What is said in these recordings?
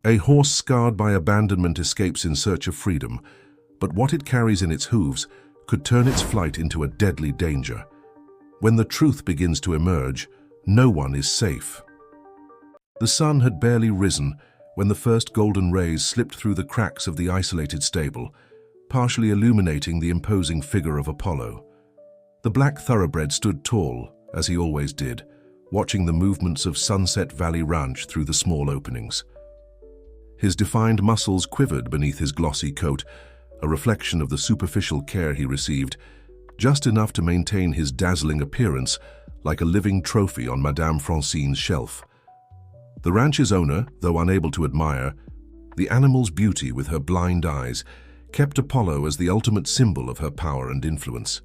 A horse scarred by abandonment escapes in search of freedom, but what it carries in its hooves could turn its flight into a deadly danger. When the truth begins to emerge, no one is safe. The sun had barely risen when the first golden rays slipped through the cracks of the isolated stable, partially illuminating the imposing figure of Apollo. The black thoroughbred stood tall, as he always did, watching the movements of Sunset Valley Ranch through the small openings. His defined muscles quivered beneath his glossy coat, a reflection of the superficial care he received, just enough to maintain his dazzling appearance like a living trophy on Madame Francine's shelf. The ranch's owner, though unable to admire the animal's beauty with her blind eyes, kept Apollo as the ultimate symbol of her power and influence.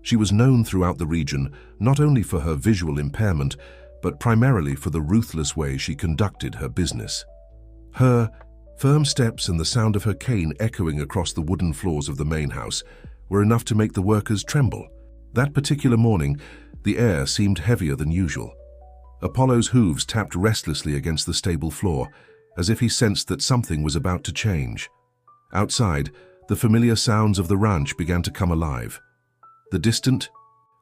She was known throughout the region not only for her visual impairment, but primarily for the ruthless way she conducted her business. Her firm steps and the sound of her cane echoing across the wooden floors of the main house were enough to make the workers tremble. That particular morning, the air seemed heavier than usual. Apollo's hooves tapped restlessly against the stable floor, as if he sensed that something was about to change. Outside, the familiar sounds of the ranch began to come alive. The distant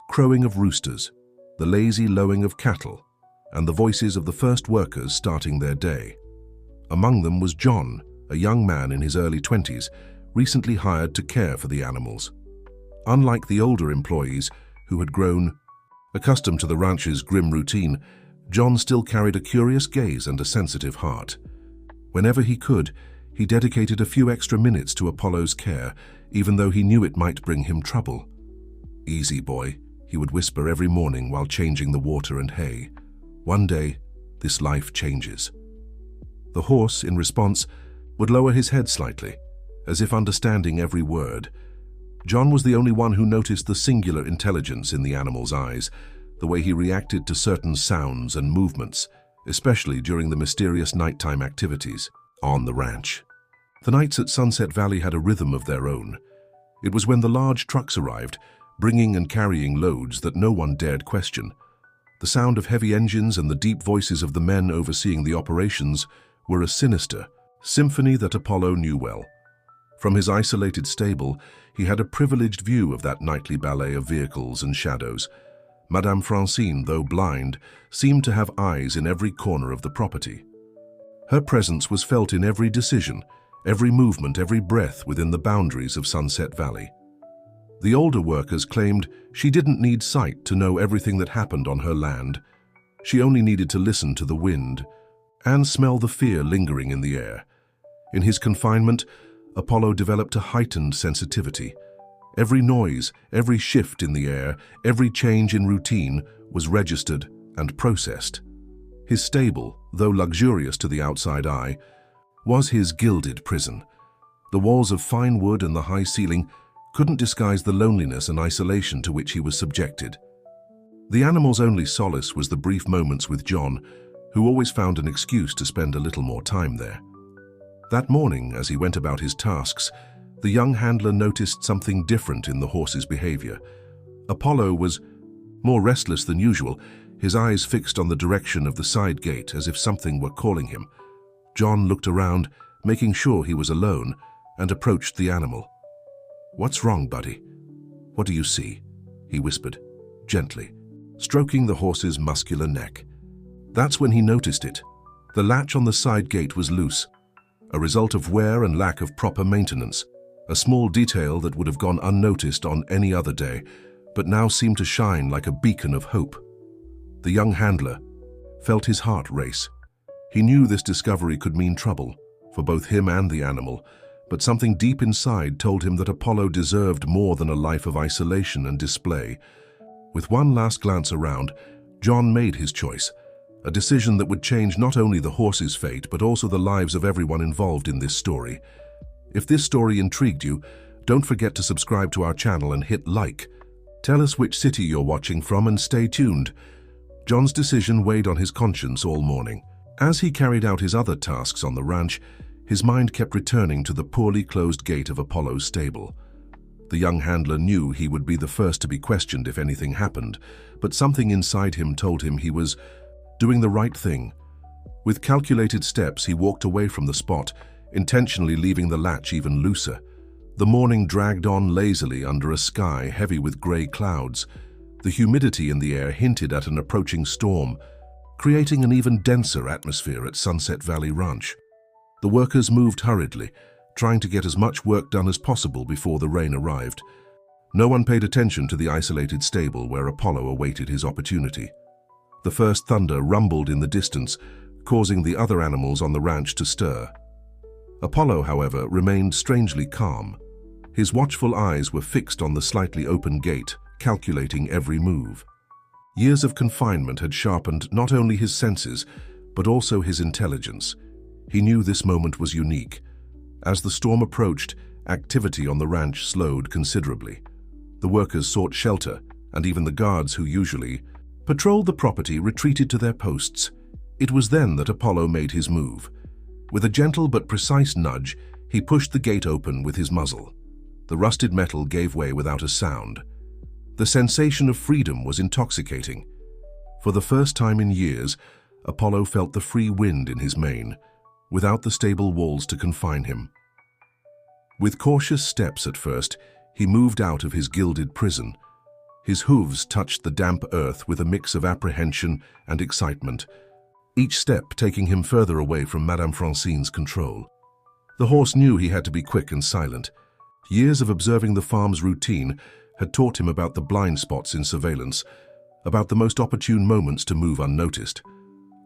crowing of roosters, the lazy lowing of cattle, and the voices of the first workers starting their day. Among them was John, a young man in his early 20s, recently hired to care for the animals. Unlike the older employees, who had grown accustomed to the ranch's grim routine, John still carried a curious gaze and a sensitive heart. Whenever he could, he dedicated a few extra minutes to Apollo's care, even though he knew it might bring him trouble. "Easy, boy," he would whisper every morning while changing the water and hay. "One day, this life changes." The horse, in response, would lower his head slightly, as if understanding every word. John was the only one who noticed the singular intelligence in the animal's eyes, the way he reacted to certain sounds and movements, especially during the mysterious nighttime activities on the ranch. The nights at Sunset Valley had a rhythm of their own. It was when the large trucks arrived, bringing and carrying loads that no one dared question. The sound of heavy engines and the deep voices of the men overseeing the operations were a sinister symphony that Apollo knew well. From his isolated stable, he had a privileged view of that nightly ballet of vehicles and shadows. Madame Francine, though blind, seemed to have eyes in every corner of the property. Her presence was felt in every decision, every movement, every breath within the boundaries of Sunset Valley. The older workers claimed she didn't need sight to know everything that happened on her land. She only needed to listen to the wind and smell the fear lingering in the air. In his confinement, Apollo developed a heightened sensitivity. Every noise, every shift in the air, every change in routine was registered and processed. His stable, though luxurious to the outside eye, was his gilded prison. The walls of fine wood and the high ceiling couldn't disguise the loneliness and isolation to which he was subjected. The animal's only solace was the brief moments with John, who always found an excuse to spend a little more time there. That morning, as he went about his tasks, the young handler noticed something different in the horse's behavior. Apollo was more restless than usual, his eyes fixed on the direction of the side gate as if something were calling him. John looked around, making sure he was alone, and approached the animal. "What's wrong, buddy? What do you see?" he whispered, gently, stroking the horse's muscular neck. That's when he noticed it. The latch on the side gate was loose, a result of wear and lack of proper maintenance, a small detail that would have gone unnoticed on any other day, but now seemed to shine like a beacon of hope. The young handler felt his heart race. He knew this discovery could mean trouble for both him and the animal, but something deep inside told him that Apollo deserved more than a life of isolation and display. With one last glance around, John made his choice, a decision that would change not only the horse's fate, but also the lives of everyone involved in this story. If this story intrigued you, don't forget to subscribe to our channel and hit like. Tell us which city you're watching from and stay tuned. John's decision weighed on his conscience all morning. As he carried out his other tasks on the ranch, his mind kept returning to the poorly closed gate of Apollo's stable. The young handler knew he would be the first to be questioned if anything happened, but something inside him told him he was doing the right thing. With calculated steps, he walked away from the spot, intentionally leaving the latch even looser. The morning dragged on lazily under a sky heavy with grey clouds. The humidity in the air hinted at an approaching storm, creating an even denser atmosphere at Sunset Valley Ranch. The workers moved hurriedly, trying to get as much work done as possible before the rain arrived. No one paid attention to the isolated stable where Apollo awaited his opportunity. The first thunder rumbled in the distance, causing the other animals on the ranch to stir. Apollo, however, remained strangely calm. His watchful eyes were fixed on the slightly open gate, calculating every move. Years of confinement had sharpened not only his senses, but also his intelligence. He knew this moment was unique. As the storm approached, activity on the ranch slowed considerably. The workers sought shelter, and even the guards who usually patrolled the property retreated to their posts. It was then that Apollo made his move. With a gentle but precise nudge, he pushed the gate open with his muzzle. The rusted metal gave way without a sound. The sensation of freedom was intoxicating. For the first time in years, Apollo felt the free wind in his mane, without the stable walls to confine him. With cautious steps at first, he moved out of his gilded prison. His hooves touched the damp earth with a mix of apprehension and excitement, each step taking him further away from Madame Francine's control. The horse knew he had to be quick and silent. Years of observing the farm's routine had taught him about the blind spots in surveillance, about the most opportune moments to move unnoticed.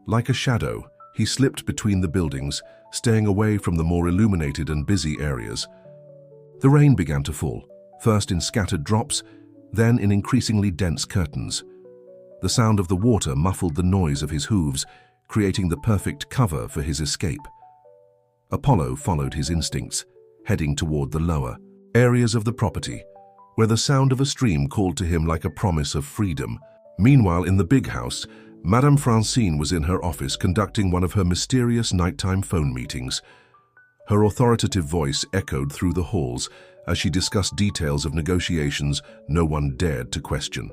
Like a shadow, he slipped between the buildings, staying away from the more illuminated and busy areas. The rain began to fall, first in scattered drops, then in increasingly dense curtains. The sound of the water muffled the noise of his hooves, creating the perfect cover for his escape. Apollo followed his instincts, heading toward the lower areas of the property, where the sound of a stream called to him like a promise of freedom. Meanwhile, in the big house, Madame Francine was in her office conducting one of her mysterious nighttime phone meetings. Her authoritative voice echoed through the halls as she discussed details of negotiations no one dared to question.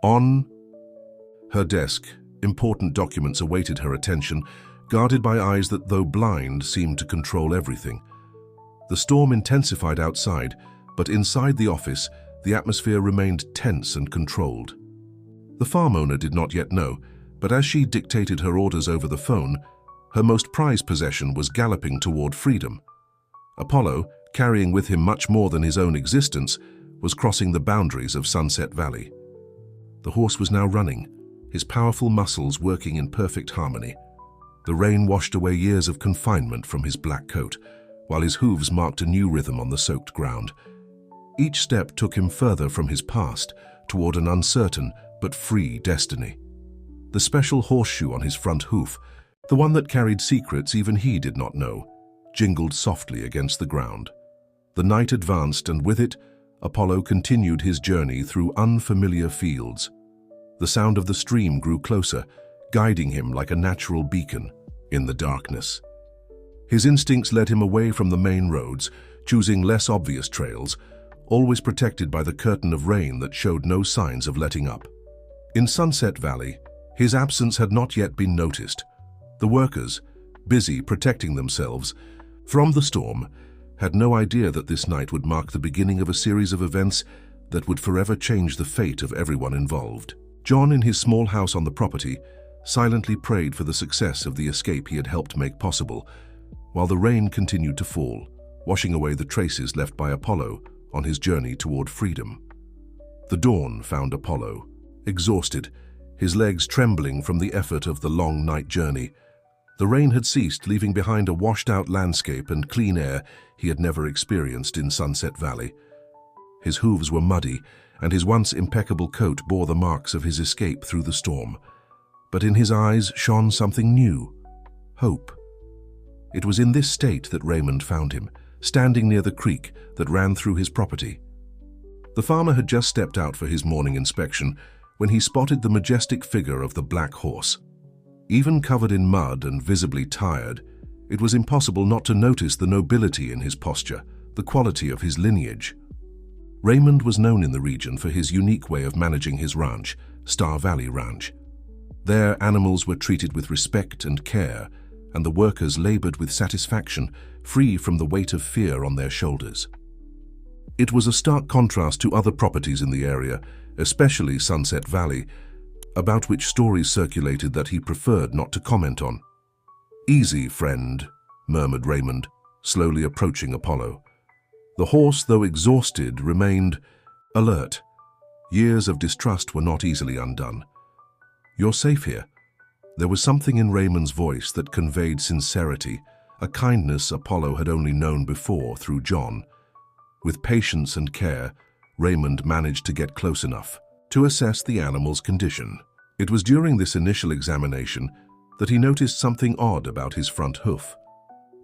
On her desk, important documents awaited her attention, guarded by eyes that, though blind, seemed to control everything. The storm intensified outside, but inside the office, the atmosphere remained tense and controlled. The farm owner did not yet know, but as she dictated her orders over the phone, her most prized possession was galloping toward freedom. Apollo, carrying with him much more than his own existence, was crossing the boundaries of Sunset Valley. The horse was now running, his powerful muscles working in perfect harmony. The rain washed away years of confinement from his black coat, while his hooves marked a new rhythm on the soaked ground. Each step took him further from his past, toward an uncertain but free destiny. The special horseshoe on his front hoof, the one that carried secrets even he did not know, jingled softly against the ground. The night advanced, and with it, Apollo continued his journey through unfamiliar fields. The sound of the stream grew closer, guiding him like a natural beacon in the darkness. His instincts led him away from the main roads, choosing less obvious trails, always protected by the curtain of rain that showed no signs of letting up. In Sunset Valley, his absence had not yet been noticed. The workers, busy protecting themselves from the storm, had no idea that this night would mark the beginning of a series of events that would forever change the fate of everyone involved. John, in his small house on the property, silently prayed for the success of the escape he had helped make possible, while the rain continued to fall, washing away the traces left by Apollo on his journey toward freedom. The dawn found Apollo, exhausted, his legs trembling from the effort of the long night journey. The rain had ceased, leaving behind a washed-out landscape and clean air he had never experienced in Sunset Valley. His hooves were muddy, and his once impeccable coat bore the marks of his escape through the storm. But in his eyes shone something new: hope. It was in this state that Raymond found him, standing near the creek that ran through his property. The farmer had just stepped out for his morning inspection when he spotted the majestic figure of the black horse. Even covered in mud and visibly tired, it was impossible not to notice the nobility in his posture, the quality of his lineage. Raymond was known in the region for his unique way of managing his ranch, Star Valley Ranch. Their animals were treated with respect and care, and the workers labored with satisfaction, free from the weight of fear on their shoulders. It was a stark contrast to other properties in the area, especially Sunset Valley, about which stories circulated that he preferred not to comment on. "Easy, friend," murmured Raymond, slowly approaching Apollo. The horse, though exhausted, remained alert. Years of distrust were not easily undone. "You're safe here." There was something in Raymond's voice that conveyed sincerity, a kindness Apollo had only known before through John. With patience and care, Raymond managed to get close enough to assess the animal's condition. It was during this initial examination that he noticed something odd about his front hoof.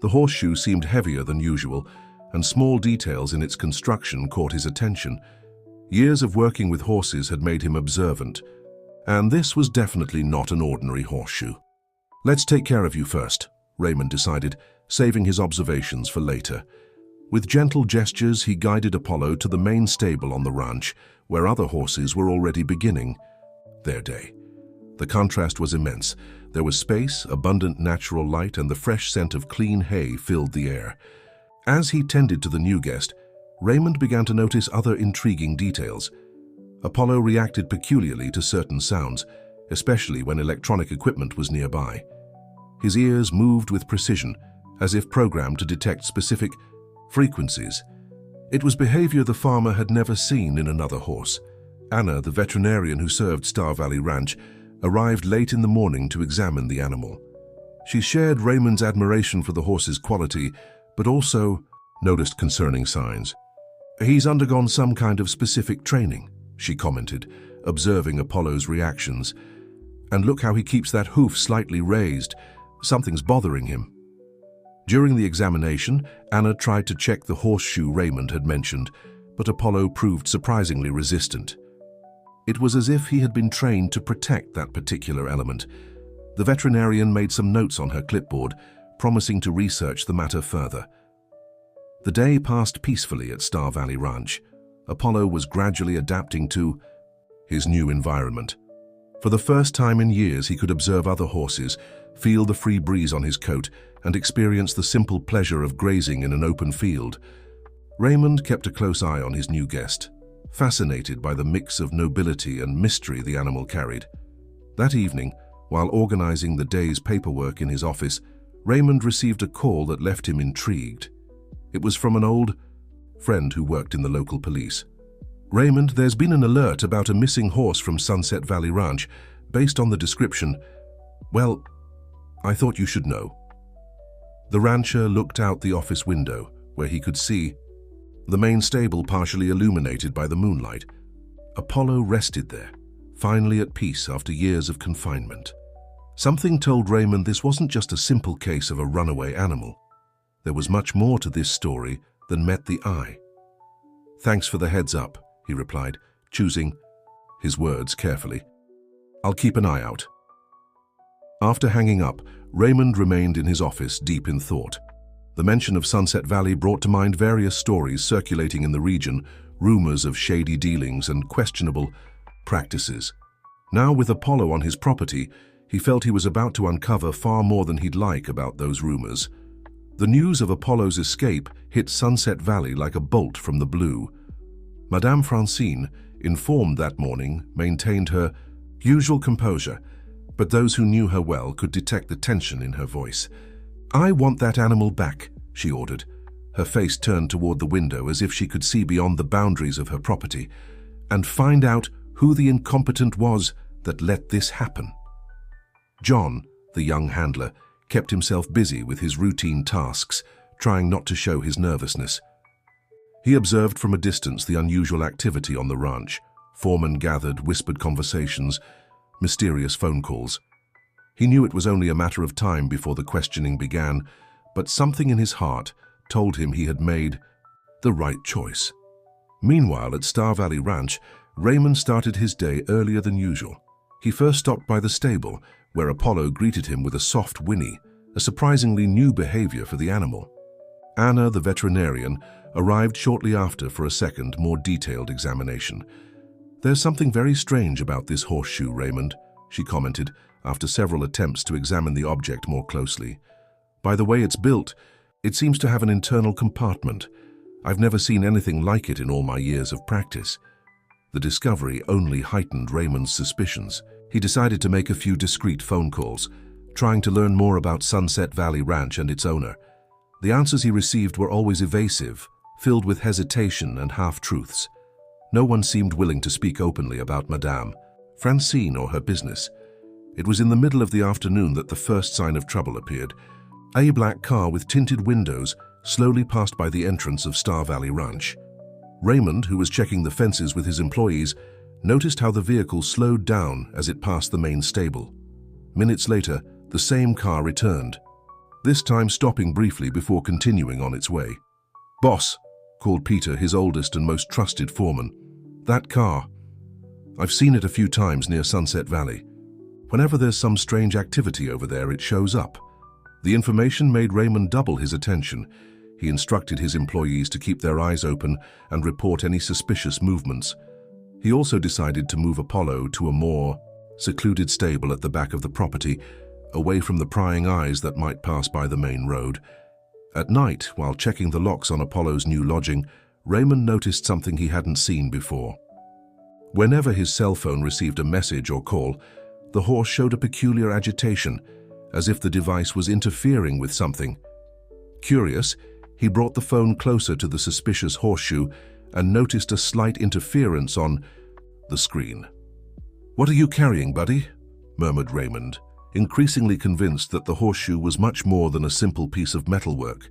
The horseshoe seemed heavier than usual, and small details in its construction caught his attention. Years of working with horses had made him observant, and this was definitely not an ordinary horseshoe. "Let's take care of you first," Raymond decided, saving his observations for later. With gentle gestures, he guided Apollo to the main stable on the ranch, where other horses were already beginning their day. The contrast was immense. There was space, abundant natural light, and the fresh scent of clean hay filled the air. As he tended to the new guest, Raymond began to notice other intriguing details. Apollo reacted peculiarly to certain sounds, especially when electronic equipment was nearby. His ears moved with precision, as if programmed to detect specific frequencies. It was behavior the farmer had never seen in another horse. Anna, the veterinarian who served Star Valley Ranch, arrived late in the morning to examine the animal. She shared Raymond's admiration for the horse's quality, but also noticed concerning signs. "He's undergone some kind of specific training," she commented, observing Apollo's reactions. "And look how he keeps that hoof slightly raised. Something's bothering him." During the examination, Anna tried to check the horseshoe Raymond had mentioned, but Apollo proved surprisingly resistant. It was as if he had been trained to protect that particular element. The veterinarian made some notes on her clipboard, promising to research the matter further. The day passed peacefully at Star Valley Ranch. Apollo was gradually adapting to his new environment. For the first time in years, he could observe other horses, feel the free breeze on his coat, and experience the simple pleasure of grazing in an open field. Raymond kept a close eye on his new guest, fascinated by the mix of nobility and mystery the animal carried. That evening, while organizing the day's paperwork in his office, Raymond received a call that left him intrigued. It was from an old friend who worked in the local police. "Raymond, there's been an alert about a missing horse from Sunset Valley Ranch. Based on the description, well, I thought you should know." The rancher looked out the office window, where he could see the main stable partially illuminated by the moonlight. Apollo rested there, finally at peace after years of confinement. Something told Raymond this wasn't just a simple case of a runaway animal. There was much more to this story than met the eye. "Thanks for the heads up," he replied, choosing his words carefully. "I'll keep an eye out." After hanging up, Raymond remained in his office, deep in thought. The mention of Sunset Valley brought to mind various stories circulating in the region, rumors of shady dealings and questionable practices. Now, with Apollo on his property, he felt he was about to uncover far more than he'd like about those rumors. The news of Apollo's escape hit Sunset Valley like a bolt from the blue. Madame Francine, informed that morning, maintained her usual composure, but those who knew her well could detect the tension in her voice. "I want that animal back," she ordered, her face turned toward the window as if she could see beyond the boundaries of her property, "and find out who the incompetent was that let this happen." John, the young handler, kept himself busy with his routine tasks, trying not to show his nervousness. He observed from a distance the unusual activity on the ranch: foremen gathered, whispered conversations, mysterious phone calls. He knew it was only a matter of time before the questioning began, but something in his heart told him he had made the right choice. Meanwhile, at Star Valley Ranch, Raymond started his day earlier than usual. He first stopped by the stable, where Apollo greeted him with a soft whinny, a surprisingly new behavior for the animal. Anna, the veterinarian, arrived shortly after for a second, more detailed examination. "There's something very strange about this horseshoe, Raymond," she commented, after several attempts to examine the object more closely. By the way it's built, it seems to have an internal compartment. I've never seen anything like it in all my years of practice. The discovery only heightened Raymond's suspicions. He decided to make a few discreet phone calls, trying to learn more about Sunset Valley Ranch and its owner. The answers he received were always evasive, filled with hesitation and half-truths. No one seemed willing to speak openly about Madame Francine or her business. It was in the middle of the afternoon that the first sign of trouble appeared. A black car with tinted windows slowly passed by the entrance of Star Valley Ranch. Raymond, who was checking the fences with his employees, noticed how the vehicle slowed down as it passed the main stable. Minutes later, the same car returned, this time stopping briefly before continuing on its way. "Boss," called Peter, his oldest and most trusted foreman. "That car. I've seen it a few times near Sunset Valley. Whenever there's some strange activity over there, it shows up." The information made Raymond double his attention. He instructed his employees to keep their eyes open and report any suspicious movements. He also decided to move Apollo to a more secluded stable at the back of the property, away from the prying eyes that might pass by the main road. At night, while checking the locks on Apollo's new lodging, Raymond noticed something he hadn't seen before. Whenever his cell phone received a message or call, the horse showed a peculiar agitation, as if the device was interfering with something. Curious, he brought the phone closer to the suspicious horseshoe and noticed a slight interference on the screen. "What are you carrying, buddy?" murmured Raymond, increasingly convinced that the horseshoe was much more than a simple piece of metalwork.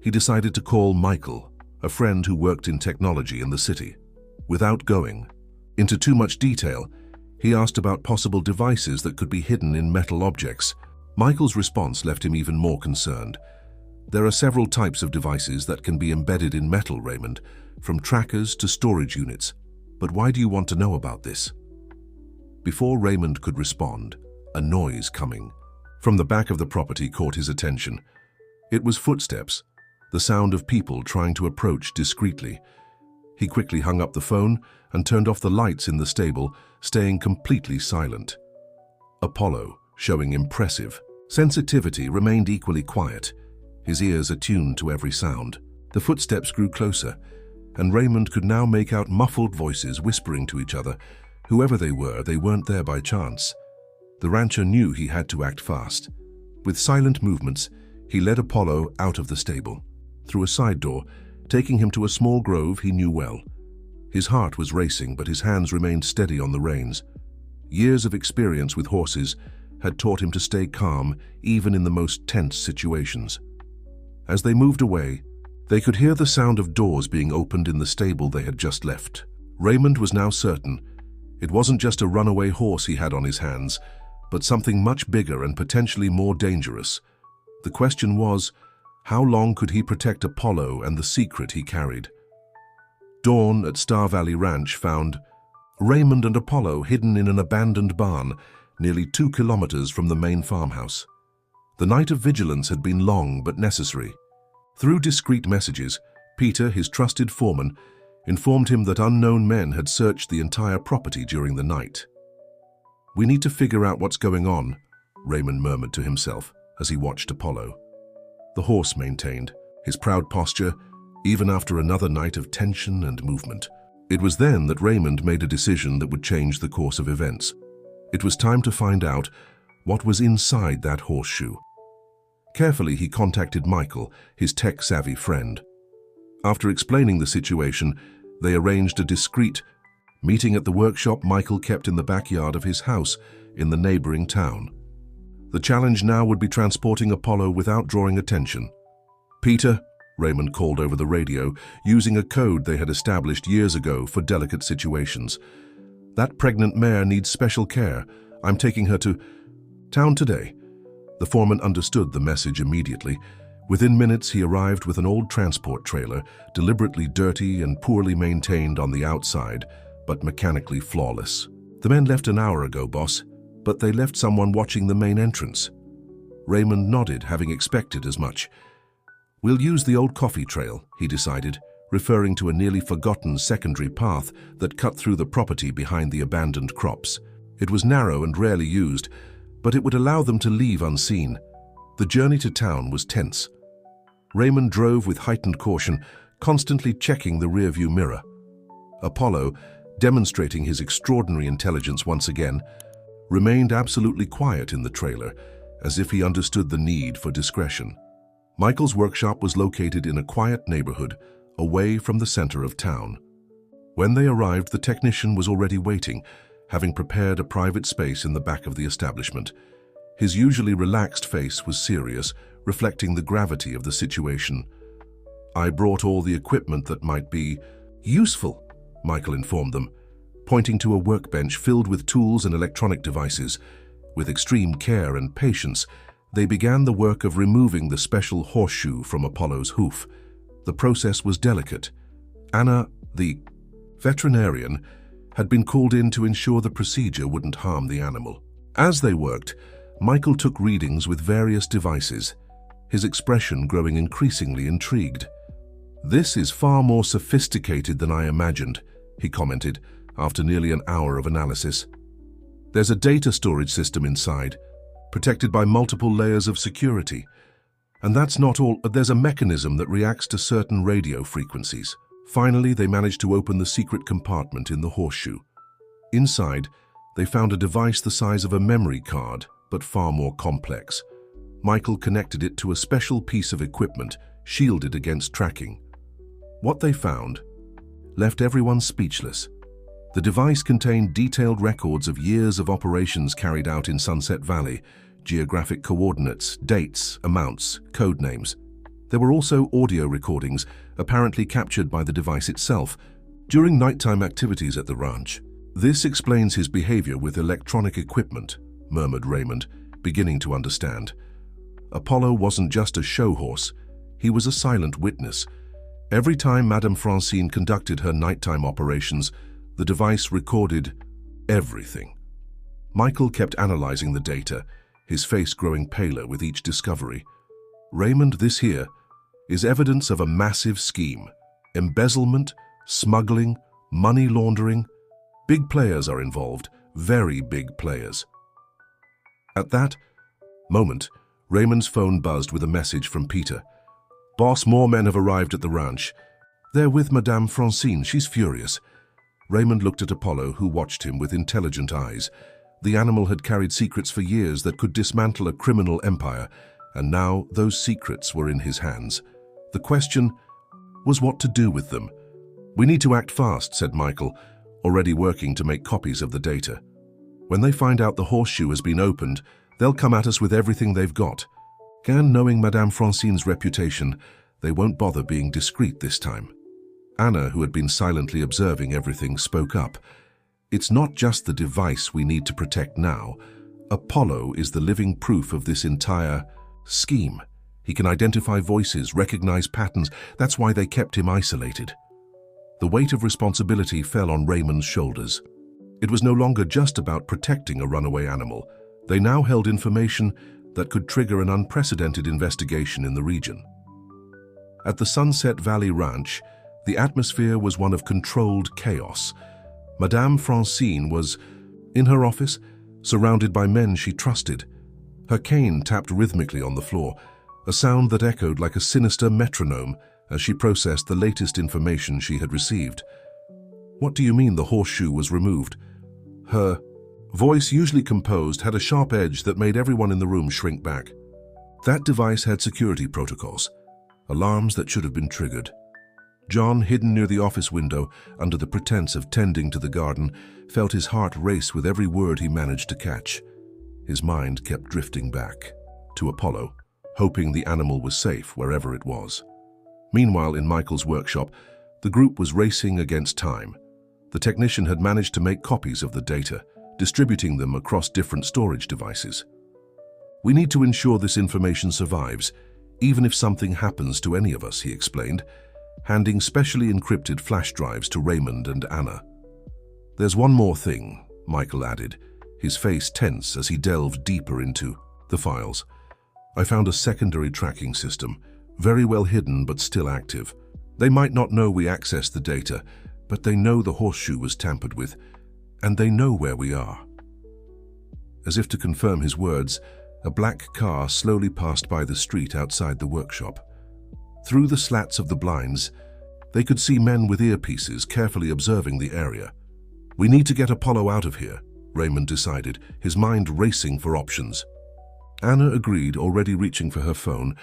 He decided to call Michael, a friend who worked in technology in the city. Without going into too much detail, he asked about possible devices that could be hidden in metal objects. Michael's response left him even more concerned. "There are several types of devices that can be embedded in metal, Raymond, from trackers to storage units. But why do you want to know about this?" Before Raymond could respond, a noise coming from the back of the property caught his attention. It was footsteps, the sound of people trying to approach discreetly. He quickly hung up the phone and turned off the lights in the stable, staying completely silent. Apollo, showing impressive sensitivity, remained equally quiet, his ears attuned to every sound. The footsteps grew closer, and Raymond could now make out muffled voices whispering to each other. Whoever they were, they weren't there by chance. The rancher knew he had to act fast. With silent movements, he led Apollo out of the stable, through a side door, taking him to a small grove he knew well. His heart was racing, but his hands remained steady on the reins. Years of experience with horses had taught him to stay calm even in the most tense situations. As they moved away, they could hear the sound of doors being opened in the stable they had just left. Raymond was now certain it wasn't just a runaway horse he had on his hands, but something much bigger and potentially more dangerous. The question was, how long could he protect Apollo and the secret he carried? Dawn at Star Valley Ranch found Raymond and Apollo hidden in an abandoned barn nearly 2 kilometers from the main farmhouse. The night of vigilance had been long but necessary. Through discreet messages, Peter, his trusted foreman, informed him that unknown men had searched the entire property during the night. "We need to figure out what's going on," Raymond murmured to himself as he watched Apollo. The horse maintained his proud posture, even after another night of tension and movement. It was then that Raymond made a decision that would change the course of events. It was time to find out what was inside that horseshoe. Carefully, he contacted Michael, his tech-savvy friend. After explaining the situation, they arranged a discreet meeting at the workshop Michael kept in the backyard of his house in the neighboring town. The challenge now would be transporting Apollo without drawing attention. "Peter," Raymond called over the radio, using a code they had established years ago for delicate situations. "That pregnant mare needs special care. I'm taking her to town today." The foreman understood the message immediately. Within minutes, he arrived with an old transport trailer, deliberately dirty and poorly maintained on the outside, but mechanically flawless. "The men left an hour ago, boss, but they left someone watching the main entrance." Raymond nodded, having expected as much. "We'll use the old coffee trail," he decided, referring to a nearly forgotten secondary path that cut through the property behind the abandoned crops. It was narrow and rarely used, but it would allow them to leave unseen. The journey to town was tense. Raymond drove with heightened caution, constantly checking the rearview mirror. Apollo, demonstrating his extraordinary intelligence once again, remained absolutely quiet in the trailer, as if he understood the need for discretion. Michael's workshop was located in a quiet neighborhood, away from the center of town. When they arrived, the technician was already waiting, having prepared a private space in the back of the establishment. His usually relaxed face was serious, reflecting the gravity of the situation. "I brought all the equipment that might be useful," Michael informed them, pointing to a workbench filled with tools and electronic devices. With extreme care and patience, they began the work of removing the special horseshoe from Apollo's hoof. The process was delicate. Anna, the veterinarian, had been called in to ensure the procedure wouldn't harm the animal. As they worked, Michael took readings with various devices, his expression growing increasingly intrigued. "This is far more sophisticated than I imagined," he commented after nearly an hour of analysis. "There's a data storage system inside, protected by multiple layers of security. And that's not all, there's a mechanism that reacts to certain radio frequencies." Finally, they managed to open the secret compartment in the horseshoe. Inside, they found a device the size of a memory card, but far more complex. Michael connected it to a special piece of equipment, shielded against tracking. What they found left everyone speechless. The device contained detailed records of years of operations carried out in Sunset Valley, geographic coordinates, dates, amounts, code names. There were also audio recordings, apparently captured by the device itself, during nighttime activities at the ranch. "This explains his behavior with electronic equipment," murmured Raymond, beginning to understand. Apollo wasn't just a show horse, he was a silent witness. Every time Madame Francine conducted her nighttime operations, the device recorded everything. Michael kept analyzing the data, his face growing paler with each discovery. "Raymond, this here is evidence of a massive scheme. Embezzlement, smuggling, money laundering. Big players are involved, very big players." At that moment, Raymond's phone buzzed with a message from Peter. "Boss, more men have arrived at the ranch. They're with Madame Francine, she's furious." Raymond looked at Apollo, who watched him with intelligent eyes. The animal had carried secrets for years that could dismantle a criminal empire, and now those secrets were in his hands. The question was what to do with them. "We need to act fast," said Michael, already working to make copies of the data. "When they find out the horseshoe has been opened, they'll come at us with everything they've got. And knowing Madame Francine's reputation, they won't bother being discreet this time." Anna, who had been silently observing everything, spoke up. "It's not just the device we need to protect now. Apollo is the living proof of this entire scheme. He can identify voices, recognize patterns. That's why they kept him isolated." The weight of responsibility fell on Raymond's shoulders. It was no longer just about protecting a runaway animal. They now held information that could trigger an unprecedented investigation in the region. At the Sunset Valley Ranch, the atmosphere was one of controlled chaos. Madame Francine was in her office, surrounded by men she trusted. Her cane tapped rhythmically on the floor, a sound that echoed like a sinister metronome as she processed the latest information she had received. "What do you mean the horseshoe was removed?" Her voice, usually composed, had a sharp edge that made everyone in the room shrink back. "That device had security protocols, alarms that should have been triggered." John, hidden near the office window under the pretense of tending to the garden, felt his heart race with every word he managed to catch. His mind kept drifting back to Apollo, hoping the animal was safe wherever it was. Meanwhile, in Michael's workshop, the group was racing against time. The technician had managed to make copies of the data, distributing them across different storage devices. "We need to ensure this information survives, even if something happens to any of us," he explained, handing specially encrypted flash drives to Raymond and Anna. "There's one more thing," Michael added, his face tense as he delved deeper into the files. "I found a secondary tracking system, very well hidden but still active. They might not know we accessed the data, but they know the horseshoe was tampered with, and they know where we are." As if to confirm his words, a black car slowly passed by the street outside the workshop. Through the slats of the blinds, they could see men with earpieces carefully observing the area. "We need to get Apollo out of here," Raymond decided, his mind racing for options. Anna agreed, already reaching for her phone.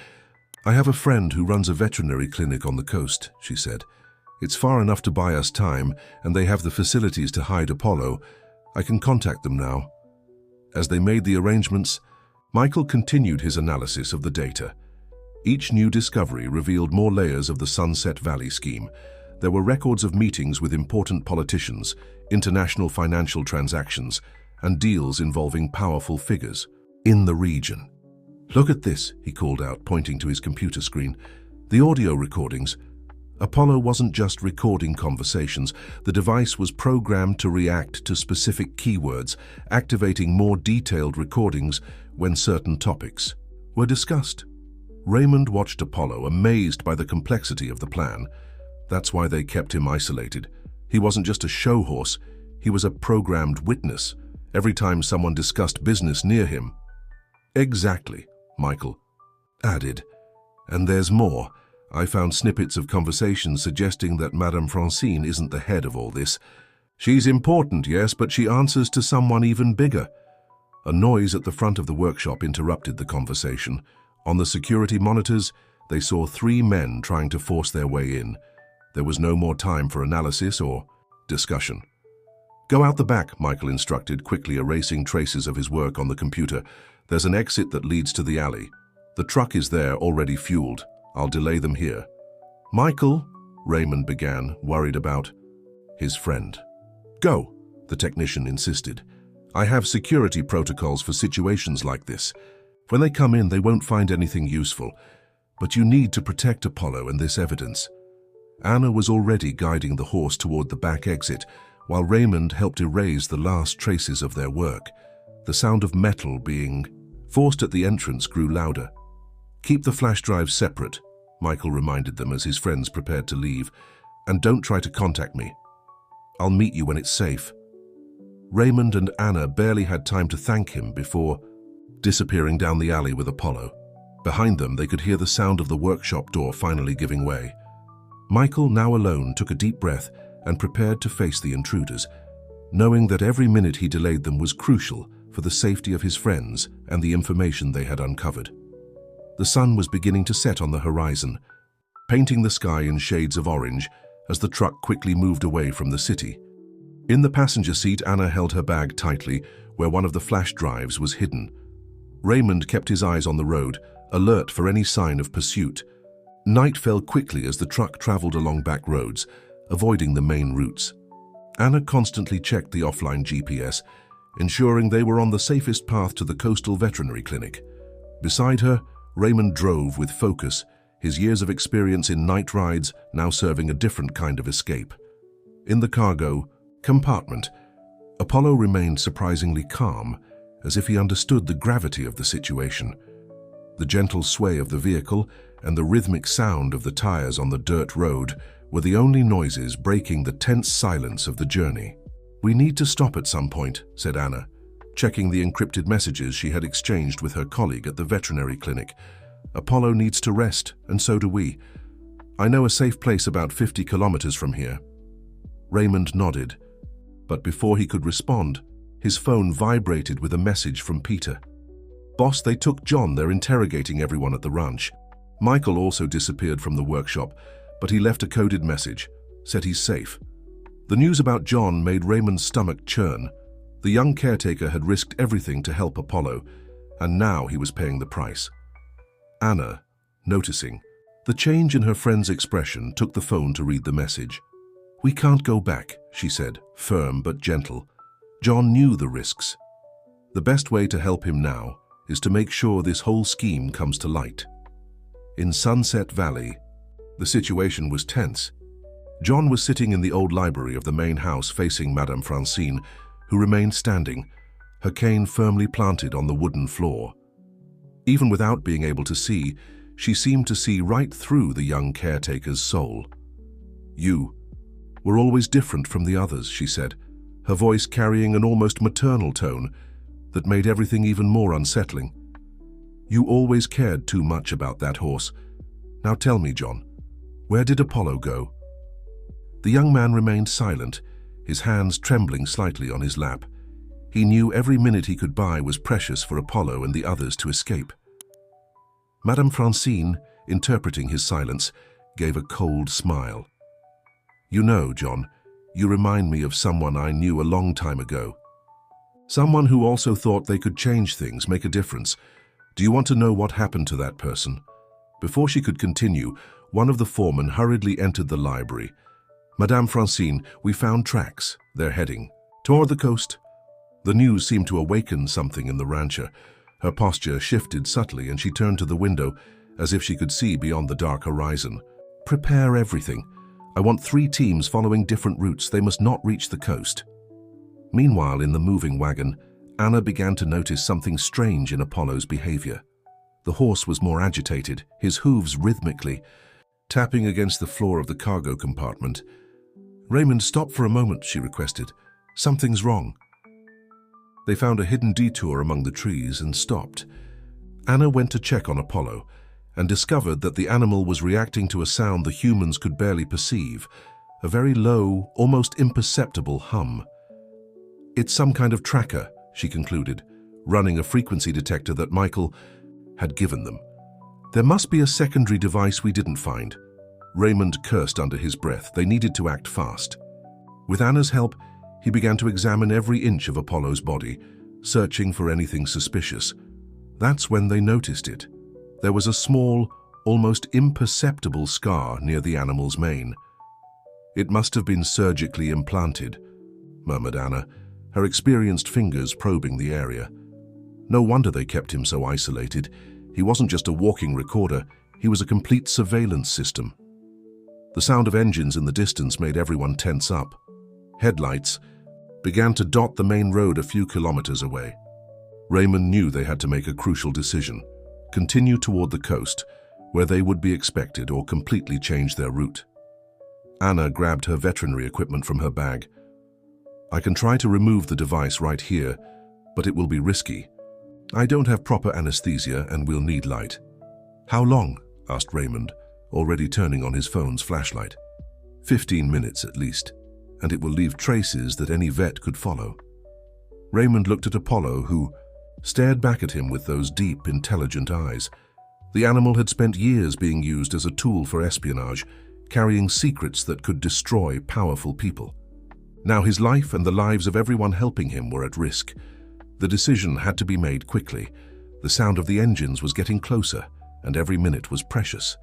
"I have a friend who runs a veterinary clinic on the coast," she said. "It's far enough to buy us time, and they have the facilities to hide Apollo. I can contact them now." As they made the arrangements, Michael continued his analysis of the data. Each new discovery revealed more layers of the Sunset Valley scheme. There were records of meetings with important politicians, international financial transactions, and deals involving powerful figures in the region. "Look at this," he called out, pointing to his computer screen. "The audio recordings." Apollo wasn't just recording conversations. The device was programmed to react to specific keywords, activating more detailed recordings when certain topics were discussed. Raymond watched Apollo, amazed by the complexity of the plan. That's why they kept him isolated. He wasn't just a show horse, he was a programmed witness. Every time someone discussed business near him. "Exactly," Michael added. "And there's more. I found snippets of conversations suggesting that Madame Francine isn't the head of all this. She's important, yes, but she answers to someone even bigger." A noise at the front of the workshop interrupted the conversation. On the security monitors, they saw 3 men trying to force their way in. There was no more time for analysis or discussion. "Go out the back," Michael instructed, quickly erasing traces of his work on the computer. "There's an exit that leads to the alley. The truck is there, already fueled. I'll delay them here." "Michael," Raymond began, worried about his friend. "Go," the technician insisted. "I have security protocols for situations like this. When they come in, they won't find anything useful. But you need to protect Apollo and this evidence." Anna was already guiding the horse toward the back exit, while Raymond helped erase the last traces of their work. The sound of metal being forced at the entrance grew louder. "Keep the flash drives separate," Michael reminded them as his friends prepared to leave. "And don't try to contact me. I'll meet you when it's safe." Raymond and Anna barely had time to thank him before disappearing down the alley with Apollo. Behind them, they could hear the sound of the workshop door finally giving way. Michael, now alone, took a deep breath and prepared to face the intruders, knowing that every minute he delayed them was crucial for the safety of his friends and the information they had uncovered. The sun was beginning to set on the horizon, painting the sky in shades of orange as the truck quickly moved away from the city. In the passenger seat, Anna held her bag tightly, where one of the flash drives was hidden. Raymond kept his eyes on the road, alert for any sign of pursuit. Night fell quickly as the truck traveled along back roads, avoiding the main routes. Anna constantly checked the offline GPS, ensuring they were on the safest path to the coastal veterinary clinic. Beside her, Raymond drove with focus, his years of experience in night rides now serving a different kind of escape. In the cargo compartment, Apollo remained surprisingly calm, as if he understood the gravity of the situation. The gentle sway of the vehicle and the rhythmic sound of the tires on the dirt road were the only noises breaking the tense silence of the journey. "We need to stop at some point," said Anna, checking the encrypted messages she had exchanged with her colleague at the veterinary clinic. "Apollo needs to rest, and so do we. I know a safe place about 50 kilometers from here." Raymond nodded, but before he could respond, his phone vibrated with a message from Peter. "Boss, they took John. They're interrogating everyone at the ranch." Michael also disappeared from the workshop, but he left a coded message, said he's safe. The news about John made Raymond's stomach churn. The young caretaker had risked everything to help Apollo, and now he was paying the price. Anna, noticing the change in her friend's expression, took the phone to read the message. "We can't go back," she said, firm but gentle. "John knew the risks. The best way to help him now is to make sure this whole scheme comes to light." In Sunset Valley, the situation was tense. John was sitting in the old library of the main house facing Madame Francine, who remained standing, her cane firmly planted on the wooden floor. Even without being able to see, she seemed to see right through the young caretaker's soul. "You were always different from the others," she said, her voice carrying an almost maternal tone. that made everything even more unsettling. You always cared too much about that horse. Now tell me, John, where did Apollo go? The young man remained silent, his hands trembling slightly on his lap. He knew every minute he could buy was precious for Apollo and the others to escape. Madame Francine, interpreting his silence, gave a cold smile. You know, John, you remind me of someone I knew a long time ago. Someone who also thought they could change things, make a difference. Do you want to know what happened to that person? Before she could continue, one of the foremen hurriedly entered the library. Madame Francine, we found tracks. They're heading toward the coast. The news seemed to awaken something in the rancher. Her posture shifted subtly and she turned to the window as if she could see beyond the dark horizon. Prepare everything. I want 3 teams following different routes. They must not reach the coast. Meanwhile, in the moving wagon, Anna began to notice something strange in Apollo's behavior. The horse was more agitated, his hooves rhythmically tapping against the floor of the cargo compartment. Raymond, stop for a moment, she requested. Something's wrong. They found a hidden detour among the trees and stopped. Anna went to check on Apollo and discovered that the animal was reacting to a sound the humans could barely perceive, a very low, almost imperceptible hum. It's some kind of tracker, she concluded, running a frequency detector that Michael had given them. There must be a secondary device we didn't find. Raymond cursed under his breath. They needed to act fast. With Anna's help, he began to examine every inch of Apollo's body, searching for anything suspicious. That's when they noticed it. There was a small, almost imperceptible scar near the animal's mane. It must have been surgically implanted, murmured Anna, her experienced fingers probing the area. No wonder they kept him so isolated. He wasn't just a walking recorder, he was a complete surveillance system. The sound of engines in the distance made everyone tense up. Headlights began to dot the main road a few kilometers away. Raymond knew they had to make a crucial decision: continue toward the coast, where they would be expected, or completely change their route. Anna grabbed her veterinary equipment from her bag. I can try to remove the device right here, but it will be risky. I don't have proper anesthesia and we'll need light. How long? Asked Raymond, already turning on his phone's flashlight. 15 minutes at least, and it will leave traces that any vet could follow. Raymond looked at Apollo, who stared back at him with those deep, intelligent eyes. The animal had spent years being used as a tool for espionage, carrying secrets that could destroy powerful people. Now his life and the lives of everyone helping him were at risk. The decision had to be made quickly. The sound of the engines was getting closer, and every minute was precious.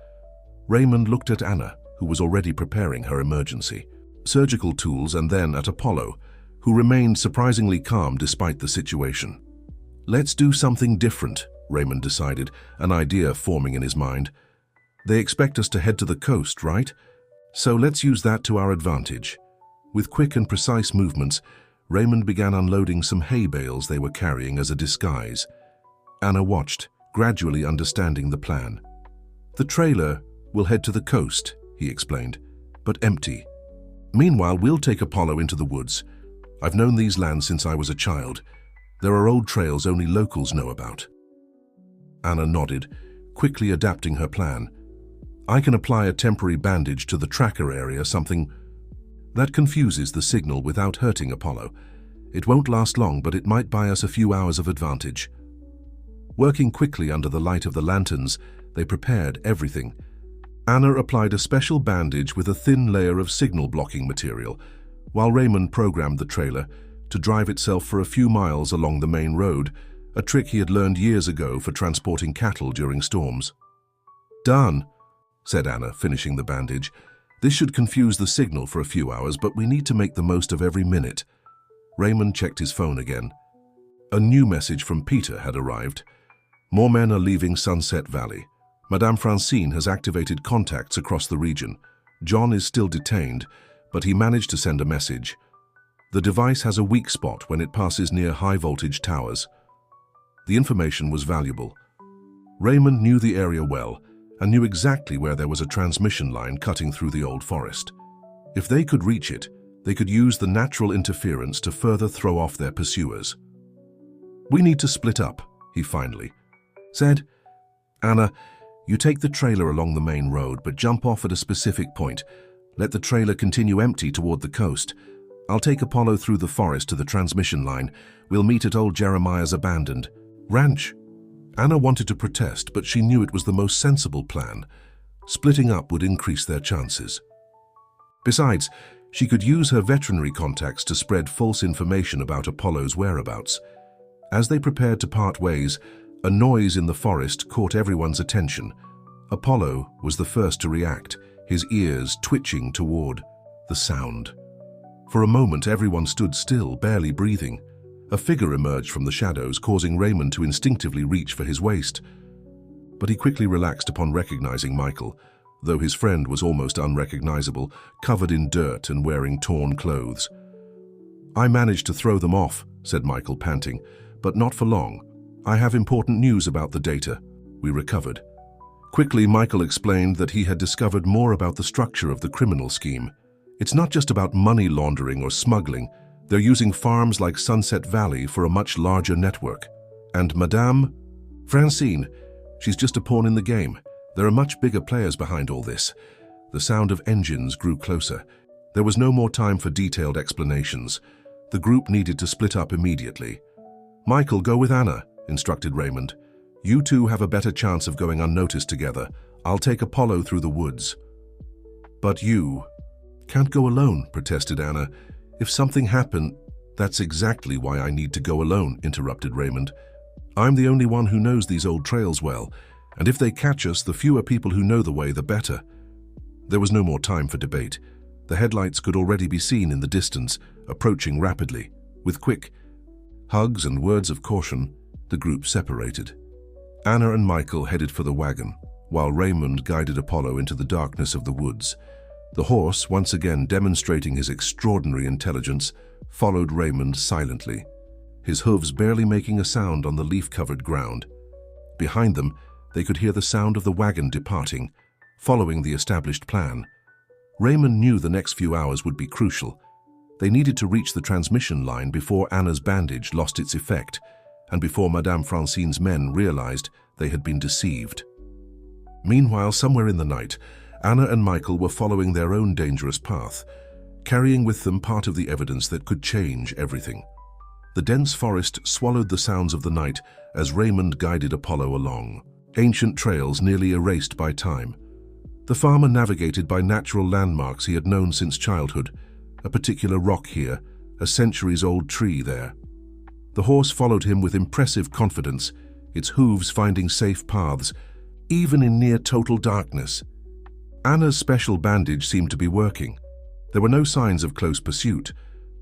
Raymond looked at Anna, who was already preparing her emergency surgical tools, and then at Apollo, who remained surprisingly calm despite the situation. Let's do something different, Raymond decided, an idea forming in his mind. They expect us to head to the coast, right? So let's use that to our advantage. With quick and precise movements, Raymond began unloading some hay bales they were carrying as a disguise. Anna watched, gradually understanding the plan. The trailer will head to the coast, he explained, but empty. Meanwhile, we'll take Apollo into the woods. I've known these lands since I was a child. There are old trails only locals know about. Anna nodded, quickly adapting her plan. I can apply a temporary bandage to the tracker area, something that confuses the signal without hurting Apollo. It won't last long, but it might buy us a few hours of advantage. Working quickly under the light of the lanterns, they prepared everything. Anna applied a special bandage with a thin layer of signal-blocking material, while Raymond programmed the trailer to drive itself for a few miles along the main road, a trick he had learned years ago for transporting cattle during storms. Done, said Anna, finishing the bandage. This should confuse the signal for a few hours, but we need to make the most of every minute. Raymond checked his phone again. A new message from Peter had arrived. More men are leaving Sunset Valley. Madame Francine has activated contacts across the region. John is still detained, but he managed to send a message. The device has a weak spot when it passes near high-voltage towers. The information was valuable. Raymond knew the area well and knew exactly where there was a transmission line cutting through the old forest. If they could reach it, they could use the natural interference to further throw off their pursuers. "We need to split up," he finally said. "Anna, you take the trailer along the main road, but jump off at a specific point. Let the trailer continue empty toward the coast. I'll take Apollo through the forest to the transmission line. We'll meet at old Jeremiah's abandoned ranch." Anna wanted to protest, but she knew it was the most sensible plan. Splitting up would increase their chances. Besides, she could use her veterinary contacts to spread false information about Apollo's whereabouts. As they prepared to part ways, a noise in the forest caught everyone's attention. Apollo was the first to react, his ears twitching toward the sound. For a moment, everyone stood still, barely breathing. A figure emerged from the shadows, causing Raymond to instinctively reach for his waist. But he quickly relaxed upon recognizing Michael, though his friend was almost unrecognizable, covered in dirt and wearing torn clothes. "I managed to throw them off," said Michael, panting, "but not for long. I have important news about the data we recovered." Quickly, Michael explained that he had discovered more about the structure of the criminal scheme. "It's not just about money laundering or smuggling. They're using farms like Sunset Valley for a much larger network. And Madame Francine, she's just a pawn in the game. There are much bigger players behind all this." The sound of engines grew closer. There was no more time for detailed explanations. The group needed to split up immediately. "Michael, go with Anna," instructed Raymond. "You two have a better chance of going unnoticed together. I'll take Apollo through the woods." "But you can't go alone," protested Anna. "If something happened—" "That's exactly why I need to go alone," interrupted Raymond. "I'm the only one who knows these old trails well, and if they catch us, the fewer people who know the way, the better." There was no more time for debate. The headlights could already be seen in the distance, approaching rapidly. With quick hugs and words of caution, the group separated. Anna and Michael headed for the wagon, while Raymond guided Apollo into the darkness of the woods. The horse, once again demonstrating his extraordinary intelligence, followed Raymond silently, his hooves barely making a sound on the leaf-covered ground. Behind them, they could hear the sound of the wagon departing, following the established plan. Raymond knew the next few hours would be crucial. They needed to reach the transmission line before Anna's bandage lost its effect, and before Madame Francine's men realized they had been deceived. Meanwhile, somewhere in the night, Anna and Michael were following their own dangerous path, carrying with them part of the evidence that could change everything. The dense forest swallowed the sounds of the night as Raymond guided Apollo along, ancient trails nearly erased by time. The farmer navigated by natural landmarks he had known since childhood, a particular rock here, a centuries-old tree there. The horse followed him with impressive confidence, its hooves finding safe paths, even in near-total darkness. Anna's special bandage seemed to be working. There were no signs of close pursuit.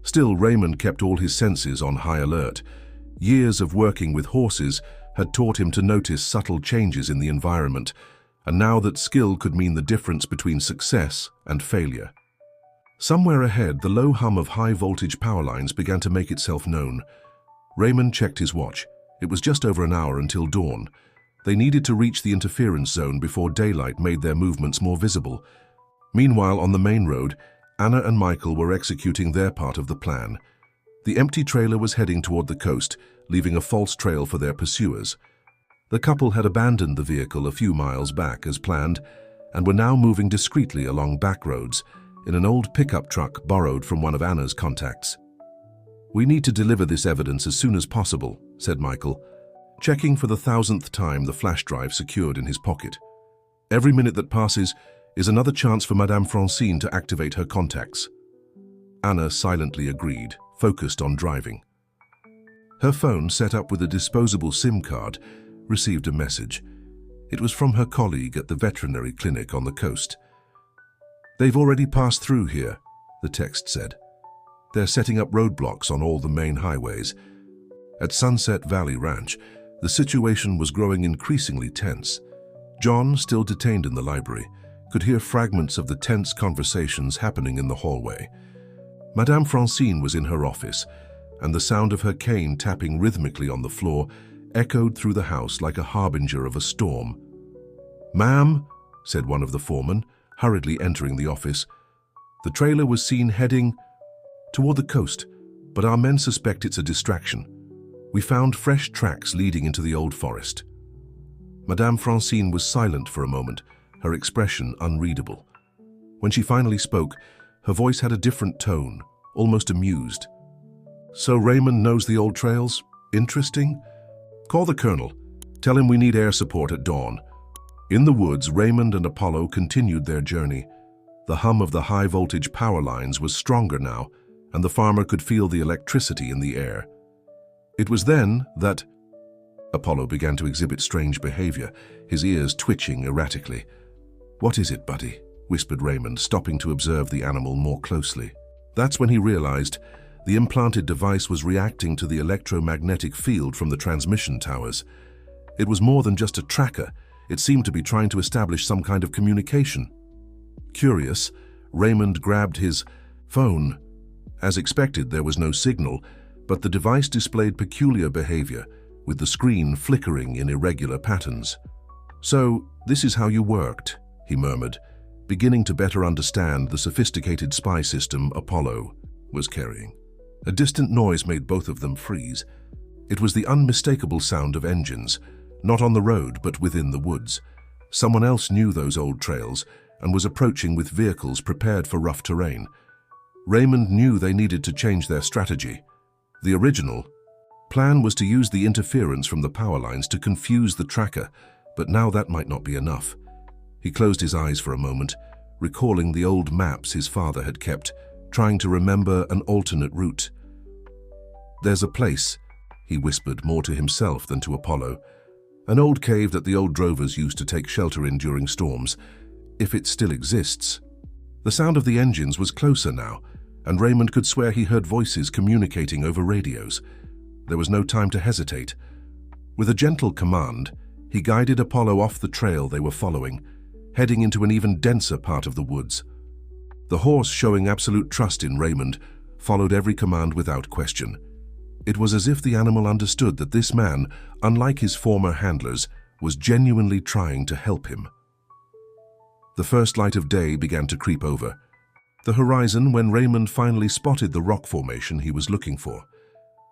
Still, Raymond kept all his senses on high alert. Years of working with horses had taught him to notice subtle changes in the environment, and now that skill could mean the difference between success and failure. Somewhere ahead, the low hum of high-voltage power lines began to make itself known. Raymond checked his watch. It was just over an hour until dawn. They needed to reach the interference zone before daylight made their movements more visible. Meanwhile, on the main road, Anna and Michael were executing their part of the plan. The empty trailer was heading toward the coast, leaving a false trail for their pursuers. The couple had abandoned the vehicle a few miles back as planned, and were now moving discreetly along back roads in an old pickup truck borrowed from one of Anna's contacts. "We need to deliver this evidence as soon as possible," said Michael, checking for the 1,000th time the flash drive secured in his pocket. "Every minute that passes is another chance for Madame Francine to activate her contacts." Anna silently agreed, focused on driving. Her phone, set up with a disposable SIM card, received a message. It was from her colleague at the veterinary clinic on the coast. "They've already passed through here," the text said. "They're setting up roadblocks on all the main highways." At Sunset Valley Ranch, the situation was growing increasingly tense. John, still detained in the library, could hear fragments of the tense conversations happening in the hallway. Madame Francine was in her office, and the sound of her cane tapping rhythmically on the floor echoed through the house like a harbinger of a storm. "Ma'am," said one of the foremen, hurriedly entering the office. "The trailer was seen heading toward the coast, but our men suspect it's a distraction. We found fresh tracks leading into the old forest. Madame Francine was silent for a moment, her expression unreadable. When she finally spoke, her voice had a different tone, almost amused. "So Raymond knows the old trails? Interesting. Call the colonel. Tell him we need air support at dawn." In the woods, Raymond and Apollo continued their journey. The hum of the high-voltage power lines was stronger now, and the farmer could feel the electricity in the air. It was then that Apollo began to exhibit strange behavior, his ears twitching erratically. "What is it, buddy?" whispered Raymond, stopping to observe the animal more closely. That's when he realized the implanted device was reacting to the electromagnetic field from the transmission towers. It was more than just a tracker. It seemed to be trying to establish some kind of communication. Curious, Raymond grabbed his phone. As expected, there was no signal, but the device displayed peculiar behavior, with the screen flickering in irregular patterns. "So, this is how you worked," he murmured, beginning to better understand the sophisticated spy system Apollo was carrying. A distant noise made both of them freeze. It was the unmistakable sound of engines, not on the road but within the woods. Someone else knew those old trails and was approaching with vehicles prepared for rough terrain. Raymond knew they needed to change their strategy. The original plan was to use the interference from the power lines to confuse the tracker, but now that might not be enough. He closed his eyes for a moment, recalling the old maps his father had kept, trying to remember an alternate route. "There's a place," he whispered more to himself than to Apollo. "An old cave that the old drovers used to take shelter in during storms, if it still exists." The sound of the engines was closer now, and Raymond could swear he heard voices communicating over radios. There was no time to hesitate. With a gentle command, he guided Apollo off the trail they were following, heading into an even denser part of the woods. The horse, showing absolute trust in Raymond, followed every command without question. It was as if the animal understood that this man, unlike his former handlers, was genuinely trying to help him. The first light of day began to creep over the horizon when Raymond finally spotted the rock formation he was looking for.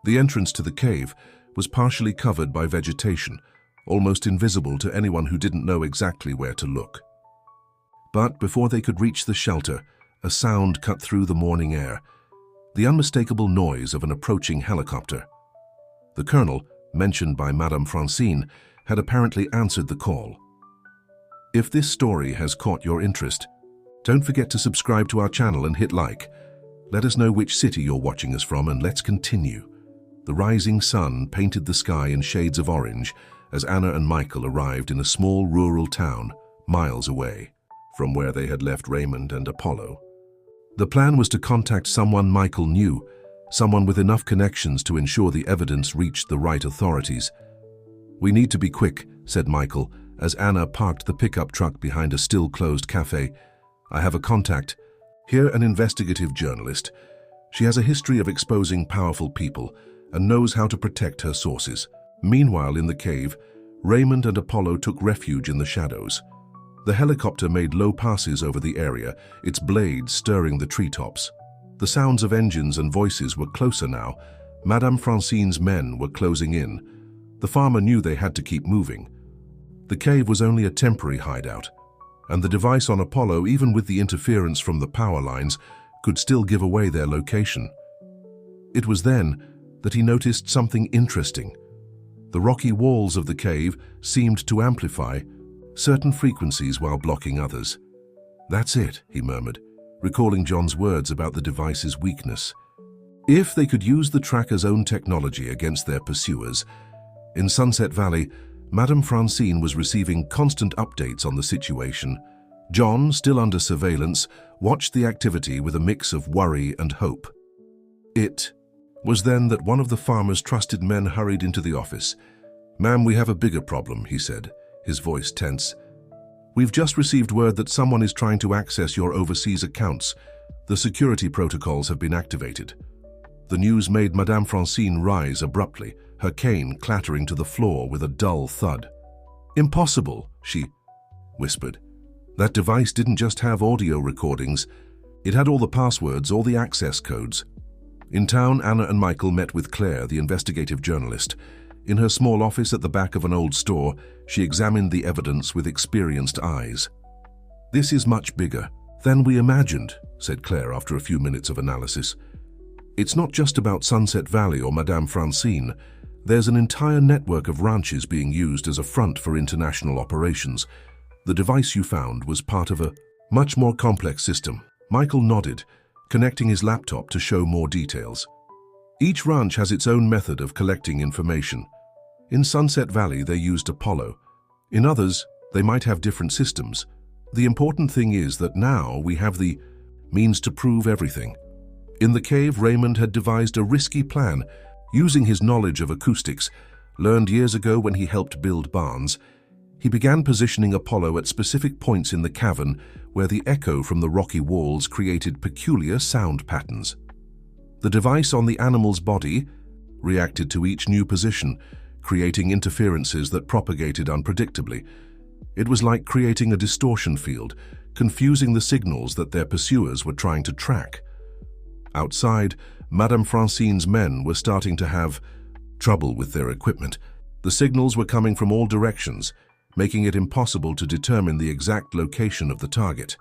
The entrance to the cave was partially covered by vegetation, almost invisible to anyone who didn't know exactly where to look. But before they could reach the shelter, a sound cut through the morning air, the unmistakable noise of an approaching helicopter. The colonel, mentioned by Madame Francine, had apparently answered the call. If this story has caught your interest, don't forget to subscribe to our channel and hit like. Let us know which city you're watching us from, and let's continue. The rising sun painted the sky in shades of orange as Anna and Michael arrived in a small rural town, miles away from where they had left Raymond and Apollo. The plan was to contact someone Michael knew, someone with enough connections to ensure the evidence reached the right authorities. "We need to be quick," said Michael, as Anna parked the pickup truck behind a still-closed cafe. "I have a contact. Here, an investigative journalist. She has a history of exposing powerful people and knows how to protect her sources." Meanwhile, in the cave, Raymond and Apollo took refuge in the shadows. The helicopter made low passes over the area, its blades stirring the treetops. The sounds of engines and voices were closer now. Madame Francine's men were closing in. The farmer knew they had to keep moving. The cave was only a temporary hideout, and the device on Apollo, even with the interference from the power lines, could still give away their location. It was then that he noticed something interesting. The rocky walls of the cave seemed to amplify certain frequencies while blocking others. "That's it," he murmured, recalling John's words about the device's weakness. If they could use the tracker's own technology against their pursuers. In Sunset Valley, Madame Francine was receiving constant updates on the situation. John, still under surveillance, watched the activity with a mix of worry and hope. It was then that one of the farmer's trusted men hurried into the office. "Ma'am, we have a bigger problem," he said, his voice tense. "We've just received word that someone is trying to access your overseas accounts. The security protocols have been activated." The news made Madame Francine rise abruptly, her cane clattering to the floor with a dull thud. "Impossible," she whispered. "That device didn't just have audio recordings. It had all the passwords, all the access codes." In town, Anna and Michael met with Claire, the investigative journalist. In her small office at the back of an old store, she examined the evidence with experienced eyes. "This is much bigger than we imagined," said Claire after a few minutes of analysis. "It's not just about Sunset Valley or Madame Francine. There's an entire network of ranches being used as a front for international operations. The device you found was part of a much more complex system." Michael nodded, connecting his laptop to show more details. Each ranch has its own method of collecting information. In Sunset Valley, they used Apollo. In others, they might have different systems. The important thing is that now we have the means to prove everything. In the cave, Raymond had devised a risky plan. Using his knowledge of acoustics, learned years ago when he helped build barns, he began positioning Apollo at specific points in the cavern where the echo from the rocky walls created peculiar sound patterns. The device on the animal's body reacted to each new position, creating interferences that propagated unpredictably. It was like creating a distortion field, confusing the signals that their pursuers were trying to track. Outside, Madame Francine's men were starting to have trouble with their equipment. The signals were coming from all directions, making it impossible to determine the exact location of the target.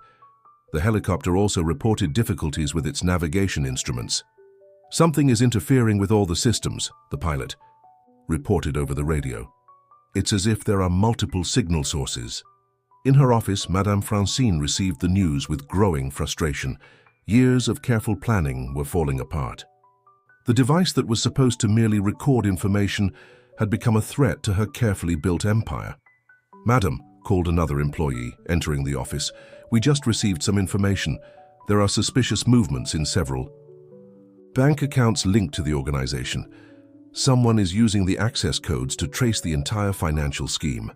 The helicopter also reported difficulties with its navigation instruments. "Something is interfering with all the systems," the pilot reported over the radio. "It's as if there are multiple signal sources." In her office, Madame Francine received the news with growing frustration. Years of careful planning were falling apart. The device that was supposed to merely record information had become a threat to her carefully built empire. "Madam," called another employee, entering the office, "we just received some information. There are suspicious movements in several bank accounts linked to the organization. Someone is using the access codes to trace the entire financial scheme."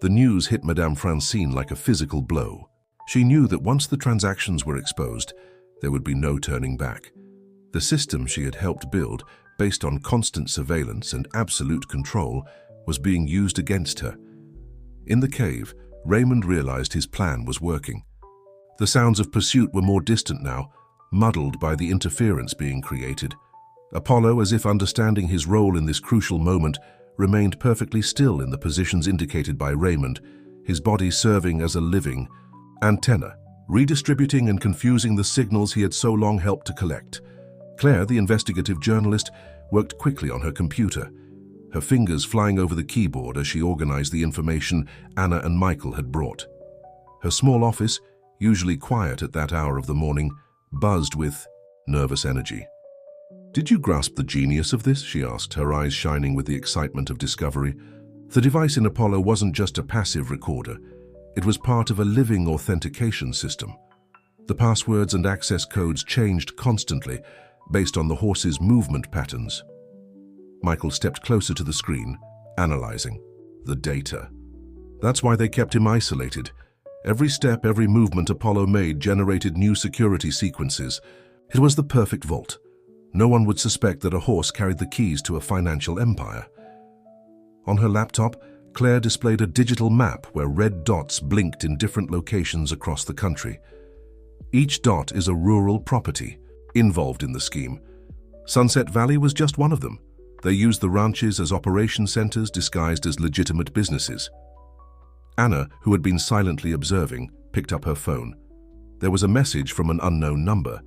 The news hit Madame Francine like a physical blow. She knew that once the transactions were exposed, there would be no turning back. The system she had helped build, based on constant surveillance and absolute control, was being used against her. In the cave, Raymond realized his plan was working. The sounds of pursuit were more distant now, muddled by the interference being created. Apollo, as if understanding his role in this crucial moment, remained perfectly still in the positions indicated by Raymond, his body serving as a living antenna, redistributing and confusing the signals he had so long helped to collect. Claire, the investigative journalist, worked quickly on her computer, her fingers flying over the keyboard as she organized the information Anna and Michael had brought. Her small office, usually quiet at that hour of the morning, buzzed with nervous energy. "Did you grasp the genius of this?" she asked, her eyes shining with the excitement of discovery. The device in Apollo wasn't just a passive recorder. It was part of a living authentication system. The passwords and access codes changed constantly based on the horse's movement patterns. Michael stepped closer to the screen, analyzing the data. That's why they kept him isolated. Every step, every movement Apollo made generated new security sequences. It was the perfect vault. No one would suspect that a horse carried the keys to a financial empire. On her laptop, Claire displayed a digital map where red dots blinked in different locations across the country. Each dot is a rural property involved in the scheme. Sunset Valley was just one of them. They used the ranches as operation centers disguised as legitimate businesses. Anna, who had been silently observing, picked up her phone. There was a message from an unknown number.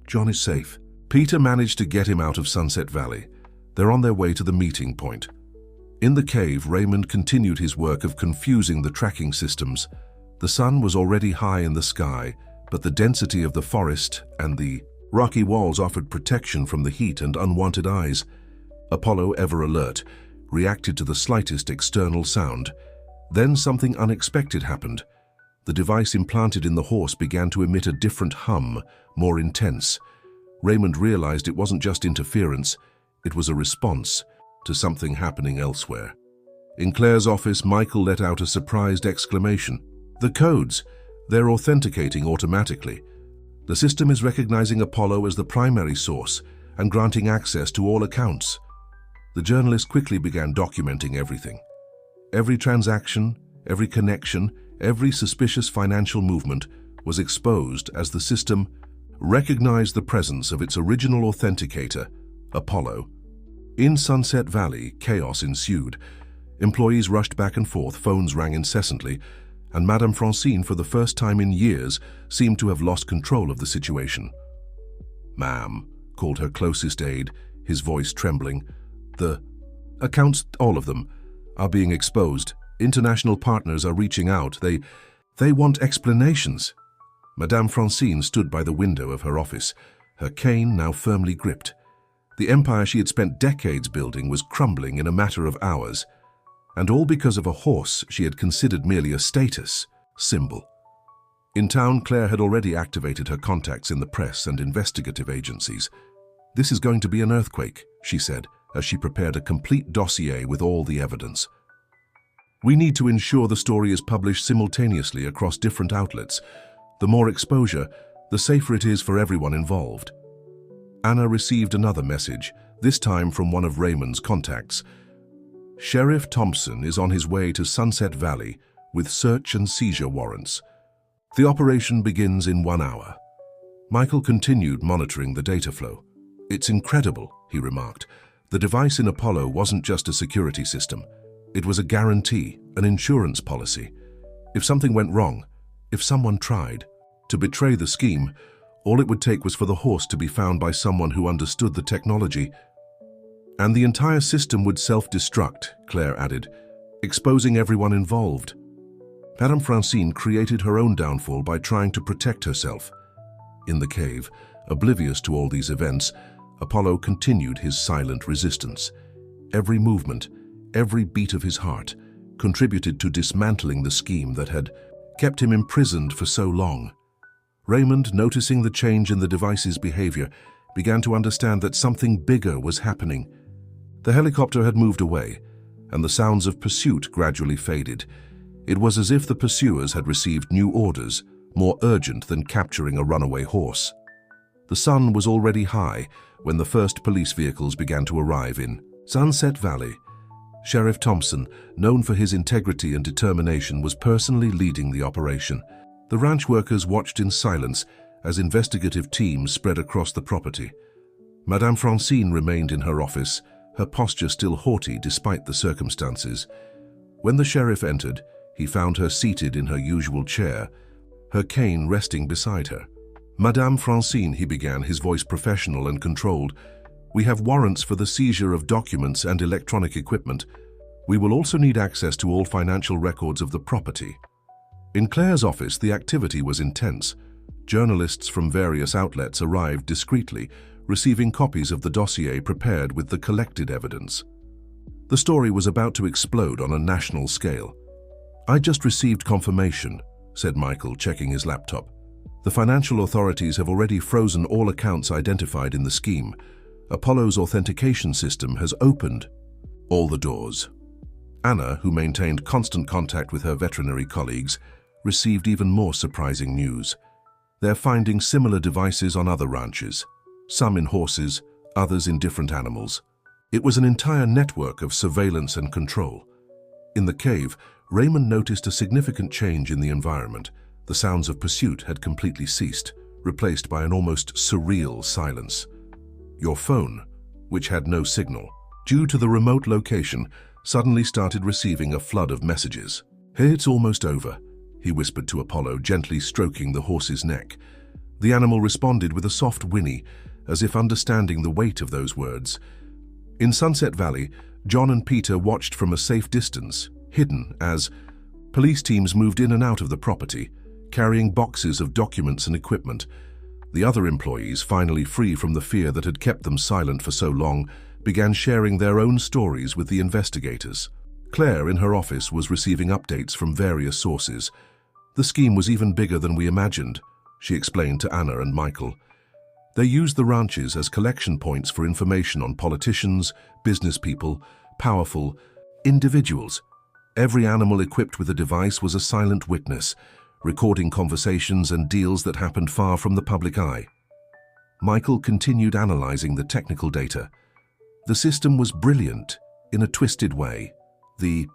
"John is safe. Peter managed to get him out of Sunset Valley. They're on their way to the meeting point." In the cave, Raymond continued his work of confusing the tracking systems. The sun was already high in the sky, but the density of the forest and the rocky walls offered protection from the heat and unwanted eyes. Apollo, ever alert, reacted to the slightest external sound. Then something unexpected happened. The device implanted in the horse began to emit a different hum, more intense. Raymond realized it wasn't just interference, it was a response to something happening elsewhere. In Claire's office, Michael let out a surprised exclamation. "The codes! They're authenticating automatically. The system is recognizing Apollo as the primary source and granting access to all accounts." The journalist quickly began documenting everything. Every transaction, every connection, every suspicious financial movement was exposed as the system recognized the presence of its original authenticator, Apollo. In Sunset Valley, chaos ensued. Employees rushed back and forth, phones rang incessantly, and Madame Francine, for the first time in years, seemed to have lost control of the situation. "Ma'am," called her closest aide, his voice trembling. "The accounts, all of them, are being exposed. International partners are reaching out. They want explanations." Madame Francine stood by the window of her office, her cane now firmly gripped. The empire she had spent decades building was crumbling in a matter of hours, and all because of a horse she had considered merely a status symbol. In town, Claire had already activated her contacts in the press and investigative agencies. "This is going to be an earthquake," she said, as she prepared a complete dossier with all the evidence. "We need to ensure the story is published simultaneously across different outlets. The more exposure, the safer it is for everyone involved." Anna received another message, this time from one of Raymond's contacts. "Sheriff Thompson is on his way to Sunset Valley with search and seizure warrants. The operation begins in 1 hour." Michael continued monitoring the data flow. "It's incredible," he remarked. "The device in Apollo wasn't just a security system. It was a guarantee, an insurance policy. If something went wrong, if someone tried to betray the scheme, all it would take was for the horse to be found by someone who understood the technology. And the entire system would self-destruct," Claire added, "exposing everyone involved." Madame Francine created her own downfall by trying to protect herself. In the cave, oblivious to all these events, Apollo continued his silent resistance. Every movement, every beat of his heart, contributed to dismantling the scheme that had kept him imprisoned for so long. Raymond, noticing the change in the device's behavior, began to understand that something bigger was happening. The helicopter had moved away, and the sounds of pursuit gradually faded. It was as if the pursuers had received new orders, more urgent than capturing a runaway horse. The sun was already high when the first police vehicles began to arrive in Sunset Valley. Sheriff Thompson, known for his integrity and determination, was personally leading the operation. The ranch workers watched in silence as investigative teams spread across the property. Madame Francine remained in her office, her posture still haughty despite the circumstances. When the sheriff entered, he found her seated in her usual chair, her cane resting beside her. "Madame Francine," he began, his voice professional and controlled, "we have warrants for the seizure of documents and electronic equipment. We will also need access to all financial records of the property." In Claire's office, the activity was intense. Journalists from various outlets arrived discreetly, receiving copies of the dossier prepared with the collected evidence. The story was about to explode on a national scale. "I just received confirmation," said Michael, checking his laptop. "The financial authorities have already frozen all accounts identified in the scheme. Apollo's authentication system has opened all the doors." Anna, who maintained constant contact with her veterinary colleagues, received even more surprising news. They're finding similar devices on other ranches, some in horses, others in different animals. It was an entire network of surveillance and control. In the cave, Raymond noticed a significant change in the environment. The sounds of pursuit had completely ceased, replaced by an almost surreal silence. Your phone, which had no signal, due to the remote location, suddenly started receiving a flood of messages. "Hey, it's almost over," he whispered to Apollo, gently stroking the horse's neck. The animal responded with a soft whinny, as if understanding the weight of those words. In Sunset Valley, John and Peter watched from a safe distance, hidden, as police teams moved in and out of the property, carrying boxes of documents and equipment. The other employees, finally free from the fear that had kept them silent for so long, began sharing their own stories with the investigators. Claire, in her office, was receiving updates from various sources. "The scheme was even bigger than we imagined," she explained to Anna and Michael. "They used the ranches as collection points for information on politicians, business people, powerful individuals. Every animal equipped with a device was a silent witness, recording conversations and deals that happened far from the public eye." Michael continued analyzing the technical data. The system was brilliant in a twisted way. The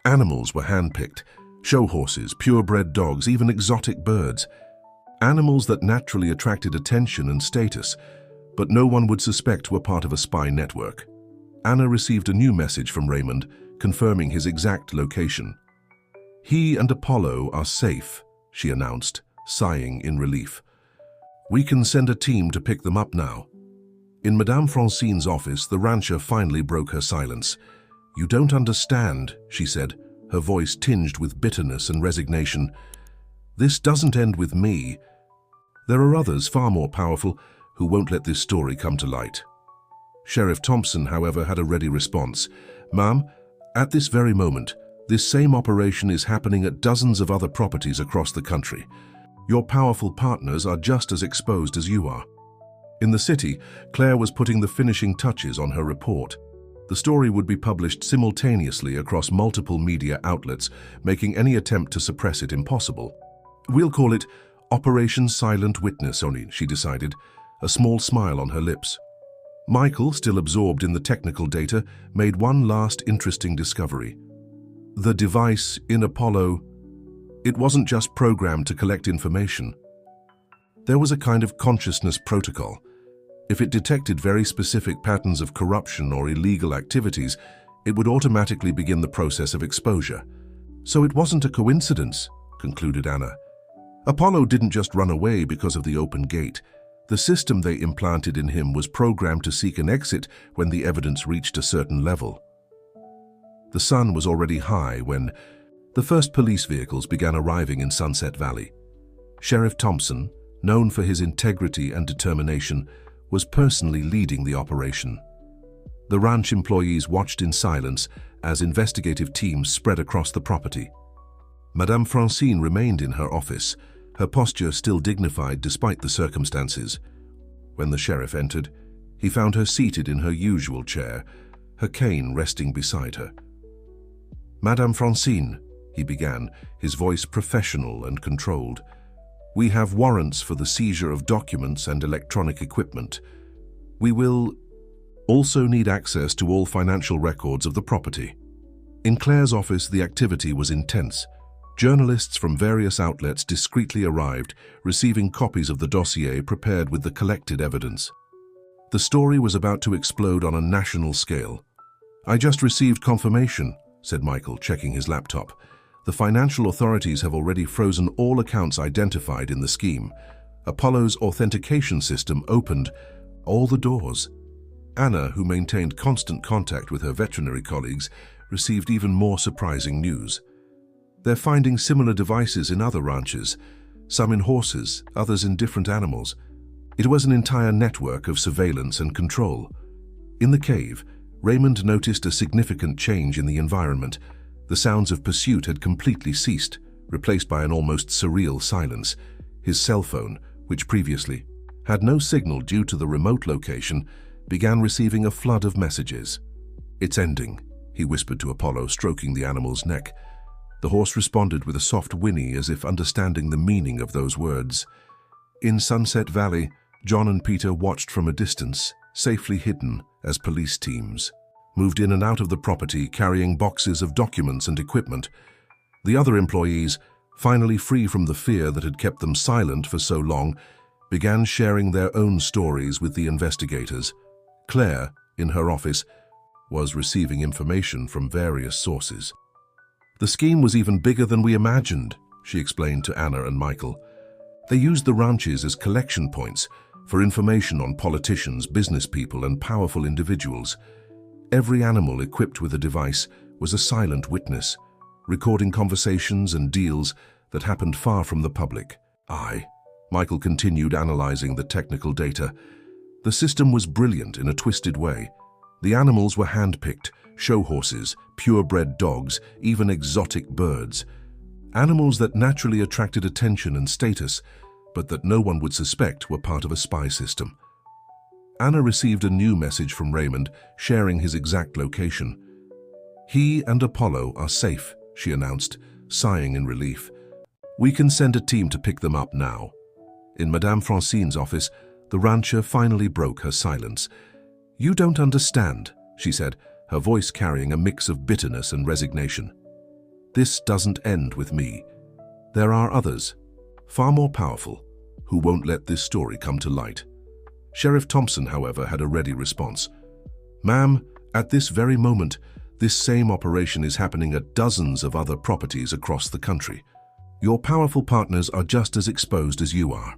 animals were handpicked, show horses, purebred dogs, even exotic birds. Animals that naturally attracted attention and status, but no one would suspect were part of a spy network. Anna received a new message from Raymond, confirming his exact location. "He and Apollo are safe," she announced, sighing in relief. "We can send a team to pick them up now." In Madame Francine's office, the rancher finally broke her silence. "You don't understand," she said, her voice tinged with bitterness and resignation. "This doesn't end with me. There are others far more powerful who won't let this story come to light." Sheriff Thompson, however, had a ready response. "Ma'am, at this very moment, this same operation is happening at dozens of other properties across the country. Your powerful partners are just as exposed as you are." In the city, Claire was putting the finishing touches on her report. The story would be published simultaneously across multiple media outlets, making any attempt to suppress it impossible. "We'll call it Operation Silent Witness," she decided, a small smile on her lips. Michael, still absorbed in the technical data, made one last interesting discovery. The device in Apollo, it wasn't just programmed to collect information. There was a kind of consciousness protocol. If it detected very specific patterns of corruption or illegal activities, it would automatically begin the process of exposure. "So it wasn't a coincidence," concluded Anna. "Apollo didn't just run away because of the open gate. The system they implanted in him was programmed to seek an exit when the evidence reached a certain level." The sun was already high when the first police vehicles began arriving in Sunset Valley. Sheriff Thompson, known for his integrity and determination, was personally leading the operation. The ranch employees watched in silence as investigative teams spread across the property. Madame Francine remained in her office, her posture still dignified despite the circumstances. When the sheriff entered, he found her seated in her usual chair, her cane resting beside her. "Madame Francine," he began, his voice professional and controlled, "we have warrants for the seizure of documents and electronic equipment. We will also need access to all financial records of the property." In Claire's office, the activity was intense. Journalists from various outlets discreetly arrived, receiving copies of the dossier prepared with the collected evidence. The story was about to explode on a national scale. "I just received confirmation," said Michael, checking his laptop. "The financial authorities have already frozen all accounts identified in the scheme. Apollo's authentication system opened all the doors." Anna, who maintained constant contact with her veterinary colleagues, received even more surprising news. "They're finding similar devices in other ranches, some in horses, others in different animals. It was an entire network of surveillance and control." In the cave, Raymond noticed a significant change in the environment. The sounds of pursuit had completely ceased, replaced by an almost surreal silence. His cell phone, which previously had no signal due to the remote location, began receiving a flood of messages. "It's ending," he whispered to Apollo, stroking the animal's neck. The horse responded with a soft whinny as if understanding the meaning of those words. In Sunset Valley, John and Peter watched from a distance, safely hidden as police teams moved in and out of the property carrying boxes of documents and equipment. The other employees, finally free from the fear that had kept them silent for so long, began sharing their own stories with the investigators. Claire, in her office, was receiving information from various sources. "The scheme was even bigger than we imagined," she explained to Anna and Michael. "They used the ranches as collection points for information on politicians, business people, and powerful individuals. Every animal equipped with a device was a silent witness, recording conversations and deals that happened far from the public." Michael continued analyzing the technical data. "The system was brilliant in a twisted way. The animals were hand-picked, show horses, purebred dogs, even exotic birds. Animals that naturally attracted attention and status, but that no one would suspect were part of a spy system." Anna received a new message from Raymond, sharing his exact location. "He and Apollo are safe," she announced, sighing in relief. "We can send a team to pick them up now." In Madame Francine's office, the rancher finally broke her silence. "You don't understand," she said, her voice carrying a mix of bitterness and resignation. "This doesn't end with me. There are others, far more powerful, who won't let this story come to light. Sheriff Thompson, however, had a ready response. "Ma'am, at this very moment, this same operation is happening at dozens of other properties across the country. Your powerful partners are just as exposed as you are."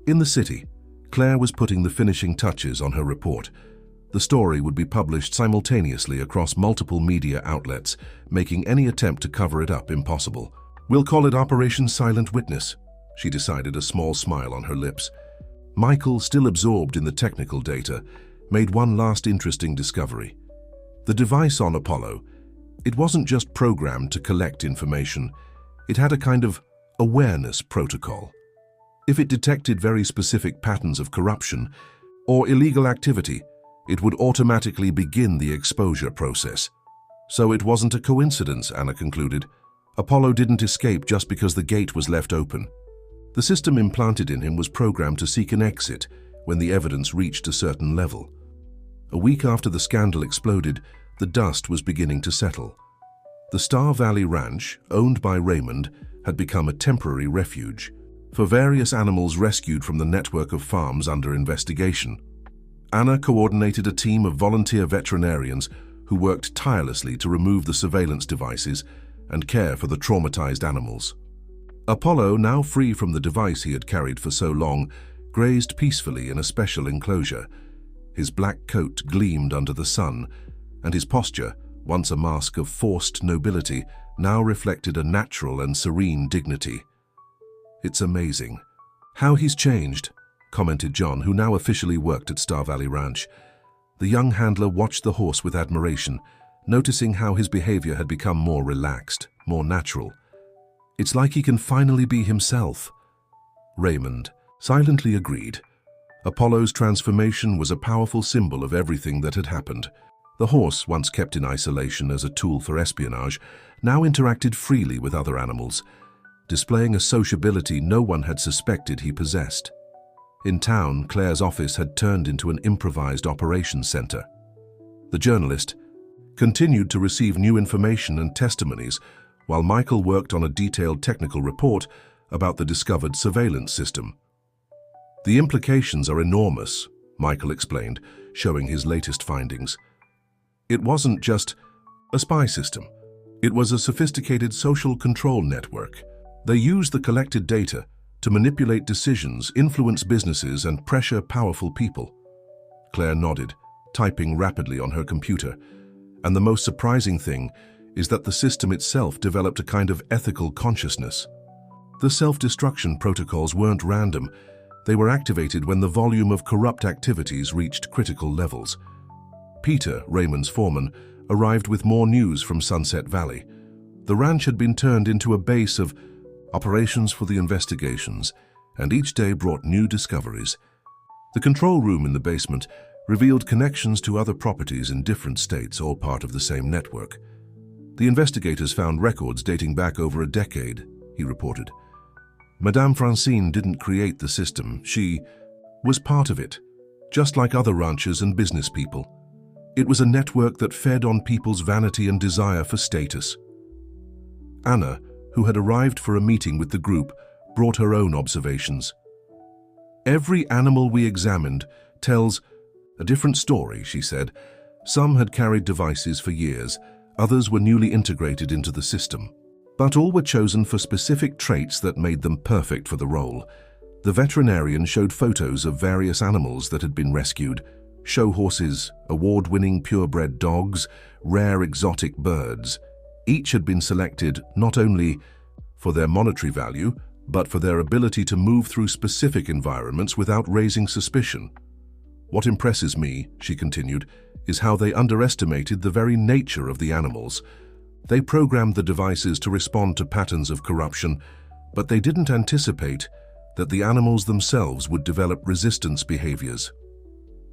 In the city, Claire was putting the finishing touches on her report. The story would be published simultaneously across multiple media outlets, making any attempt to cover it up impossible. "We'll call it Operation Silent Witness," she decided, a small smile on her lips. Michael, still absorbed in the technical data, made one last interesting discovery. The device on Apollo, it wasn't just programmed to collect information, it had a kind of awareness protocol. If it detected very specific patterns of corruption or illegal activity, it would automatically begin the exposure process. So it wasn't a coincidence, Anna concluded. Apollo didn't escape just because the gate was left open. The system implanted in him was programmed to seek an exit when the evidence reached a certain level. A week after the scandal exploded, the dust was beginning to settle. The Star Valley Ranch, owned by Raymond, had become a temporary refuge for various animals rescued from the network of farms under investigation. Anna coordinated a team of volunteer veterinarians who worked tirelessly to remove the surveillance devices and care for the traumatized animals. Apollo, now free from the device he had carried for so long, grazed peacefully in a special enclosure. His black coat gleamed under the sun, and his posture, once a mask of forced nobility, now reflected a natural and serene dignity. "It's amazing how he's changed," commented John, who now officially worked at Star Valley Ranch. The young handler watched the horse with admiration, noticing how his behavior had become more relaxed, more natural. "It's like he can finally be himself." Raymond silently agreed. Apollo's transformation was a powerful symbol of everything that had happened. The horse, once kept in isolation as a tool for espionage, now interacted freely with other animals, displaying a sociability no one had suspected he possessed. In town, Claire's office had turned into an improvised operations center. The journalist continued to receive new information and testimonies, while Michael worked on a detailed technical report about the discovered surveillance system. "The implications are enormous," Michael explained, showing his latest findings. "It wasn't just a spy system. It was a sophisticated social control network. They used the collected data to manipulate decisions, influence businesses, and pressure powerful people." Claire nodded, typing rapidly on her computer. "And the most surprising thing is that the system itself developed a kind of ethical consciousness. The self-destruction protocols weren't random. They were activated when the volume of corrupt activities reached critical levels." Peter, Raymond's foreman, arrived with more news from Sunset Valley. The ranch had been turned into a base of operations for the investigations, and each day brought new discoveries. The control room in the basement revealed connections to other properties in different states, all part of the same network. "The investigators found records dating back over a decade," he reported. "Madame Francine didn't create the system. She was part of it, just like other ranchers and business people. It was a network that fed on people's vanity and desire for status." Anna, who had arrived for a meeting with the group, brought her own observations. "Every animal we examined tells a different story," she said. "Some had carried devices for years, others were newly integrated into the system. But all were chosen for specific traits that made them perfect for the role." The veterinarian showed photos of various animals that had been rescued: show horses, award-winning purebred dogs, rare exotic birds. Each had been selected not only for their monetary value, but for their ability to move through specific environments without raising suspicion. "What impresses me," she continued, "is how they underestimated the very nature of the animals. They programmed the devices to respond to patterns of corruption, but they didn't anticipate that the animals themselves would develop resistance behaviors."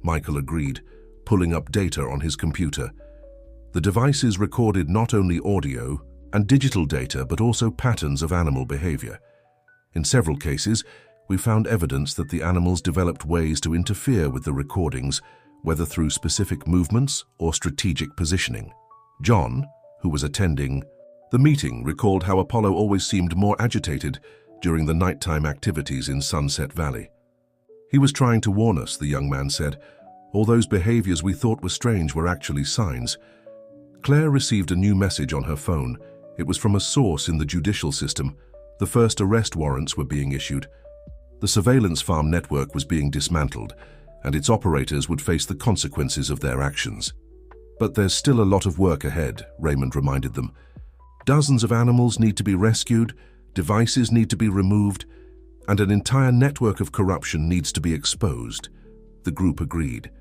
Michael agreed, pulling up data on his computer. The devices recorded not only audio and digital data, but also patterns of animal behavior. In several cases, we found evidence that the animals developed ways to interfere with the recordings, whether through specific movements or strategic positioning. John, who was attending the meeting, recalled how Apollo always seemed more agitated, during the nighttime activities in Sunset Valley. He was trying to warn us, the young man said. All those behaviors we thought were strange were actually signs. Claire received a new message on her phone. It was from a source in the judicial system. The first arrest warrants were being issued. The surveillance farm network was being dismantled, and its operators would face the consequences of their actions. But there's still a lot of work ahead, Raymond reminded them. Dozens of animals need to be rescued, devices need to be removed, and an entire network of corruption needs to be exposed. The group agreed.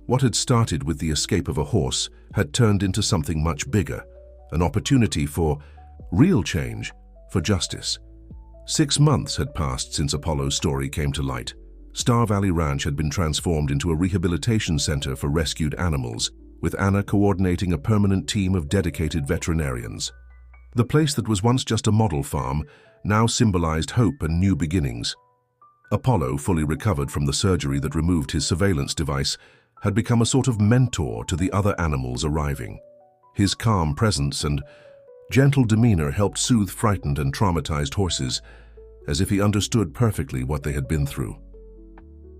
What had started with the escape of a horse had turned into something much bigger, an opportunity for real change, for justice. 6 months had passed since Apollo's story came to light. Star Valley Ranch had been transformed into a rehabilitation center for rescued animals, with Anna coordinating a permanent team of dedicated veterinarians. The place that was once just a model farm now symbolized hope and new beginnings. Apollo, fully recovered from the surgery that removed his surveillance device, had become a sort of mentor to the other animals arriving. His calm presence and gentle demeanor helped soothe frightened and traumatized horses, as if he understood perfectly what they had been through.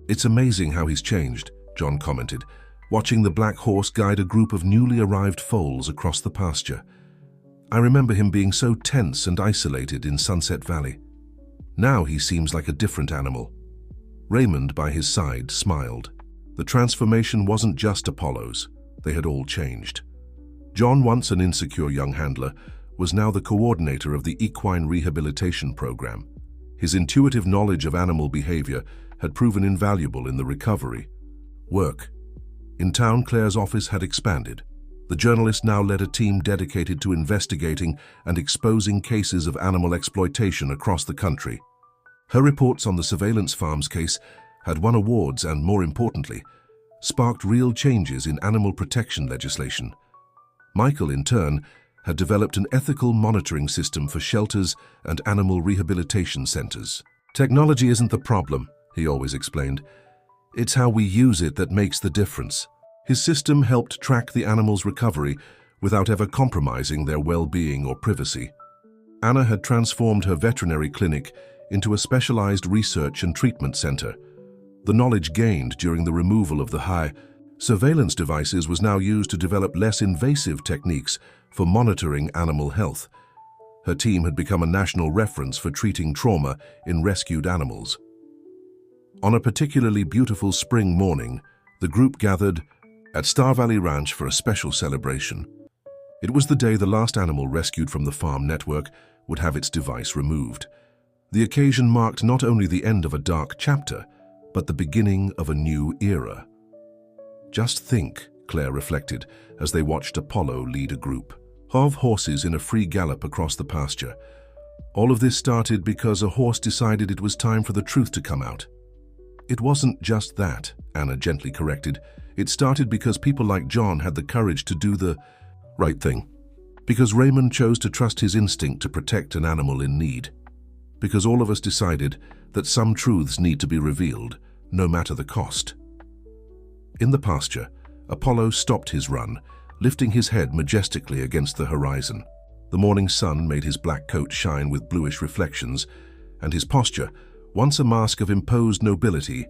"It's amazing how he's changed," John commented, watching the black horse guide a group of newly arrived foals across the pasture. "I remember him being so tense and isolated in Sunset Valley. Now he seems like a different animal." Raymond, by his side, smiled. The transformation wasn't just Apollo's. They had all changed. John, once an insecure young handler, was now the coordinator of the equine rehabilitation program. His intuitive knowledge of animal behavior had proven invaluable in the recovery. Work. In town, Claire's office had expanded. The journalist now led a team dedicated to investigating and exposing cases of animal exploitation across the country. Her reports on the surveillance farms case had won awards and, more importantly, sparked real changes in animal protection legislation. Michael, in turn, had developed an ethical monitoring system for shelters and animal rehabilitation centers. "Technology isn't the problem," he always explained. "It's how we use it that makes the difference." His system helped track the animals' recovery without ever compromising their well-being or privacy. Anna had transformed her veterinary clinic into a specialized research and treatment center. The knowledge gained during the removal of the high surveillance devices was now used to develop less invasive techniques for monitoring animal health. Her team had become a national reference for treating trauma in rescued animals. On a particularly beautiful spring morning, the group gathered at Star Valley Ranch for a special celebration. It was the day the last animal rescued from the farm network would have its device removed. The occasion marked not only the end of a dark chapter, but the beginning of a new era. "Just think," Claire reflected as they watched Apollo lead a group of horses in a free gallop across the pasture. "All of this started because a horse decided it was time for the truth to come out." "It wasn't just that," Anna gently corrected. "It started because people like John had the courage to do the right thing. Because Raymond chose to trust his instinct to protect an animal in need. Because all of us decided that some truths need to be revealed, no matter the cost." In the pasture, Apollo stopped his run, lifting his head majestically against the horizon. The morning sun made his black coat shine with bluish reflections, and his posture, once a mask of imposed nobility,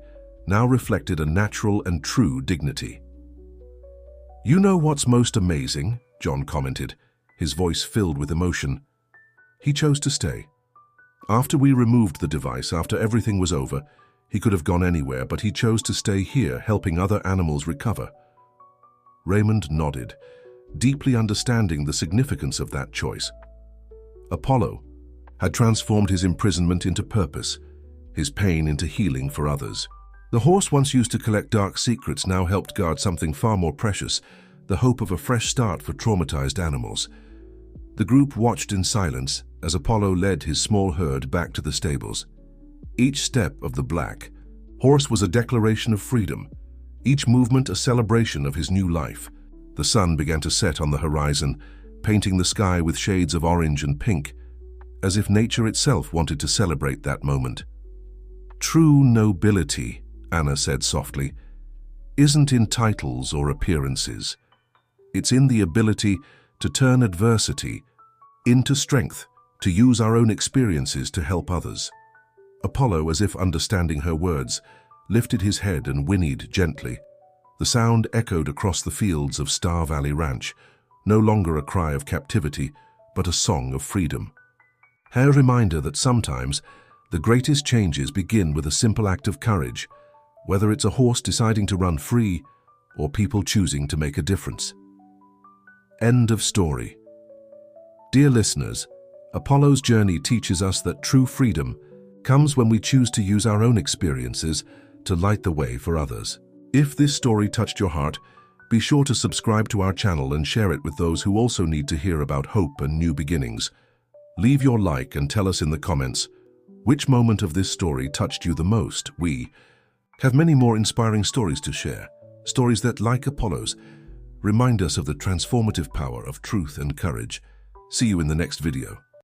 now reflected a natural and true dignity. "You know what's most amazing?" John commented, his voice filled with emotion. "He chose to stay. After we removed the device, after everything was over, he could have gone anywhere, but he chose to stay here, helping other animals recover." Raymond nodded, deeply understanding the significance of that choice. Apollo had transformed his imprisonment into purpose, his pain into healing for others. The horse once used to collect dark secrets now helped guard something far more precious, the hope of a fresh start for traumatized animals. The group watched in silence as Apollo led his small herd back to the stables. Each step of the black horse was a declaration of freedom, each movement a celebration of his new life. The sun began to set on the horizon, painting the sky with shades of orange and pink, as if nature itself wanted to celebrate that moment. "True nobility," Anna said softly, "isn't in titles or appearances. It's in the ability to turn adversity into strength to use our own experiences to help others. Apollo, as if understanding her words, lifted his head and whinnied gently. The sound echoed across the fields of Star Valley Ranch, no longer a cry of captivity, but a song of freedom. A reminder that sometimes the greatest changes begin with a simple act of courage, whether it's a horse deciding to run free or people choosing to make a difference. End of story. Dear listeners, Apollo's journey teaches us that true freedom comes when we choose to use our own experiences to light the way for others. If this story touched your heart, be sure to subscribe to our channel and share it with those who also need to hear about hope and new beginnings. Leave your like and tell us in the comments which moment of this story touched you the most. We have many more inspiring stories to share, stories that, like Apollo's, remind us of the transformative power of truth and courage. See you in the next video.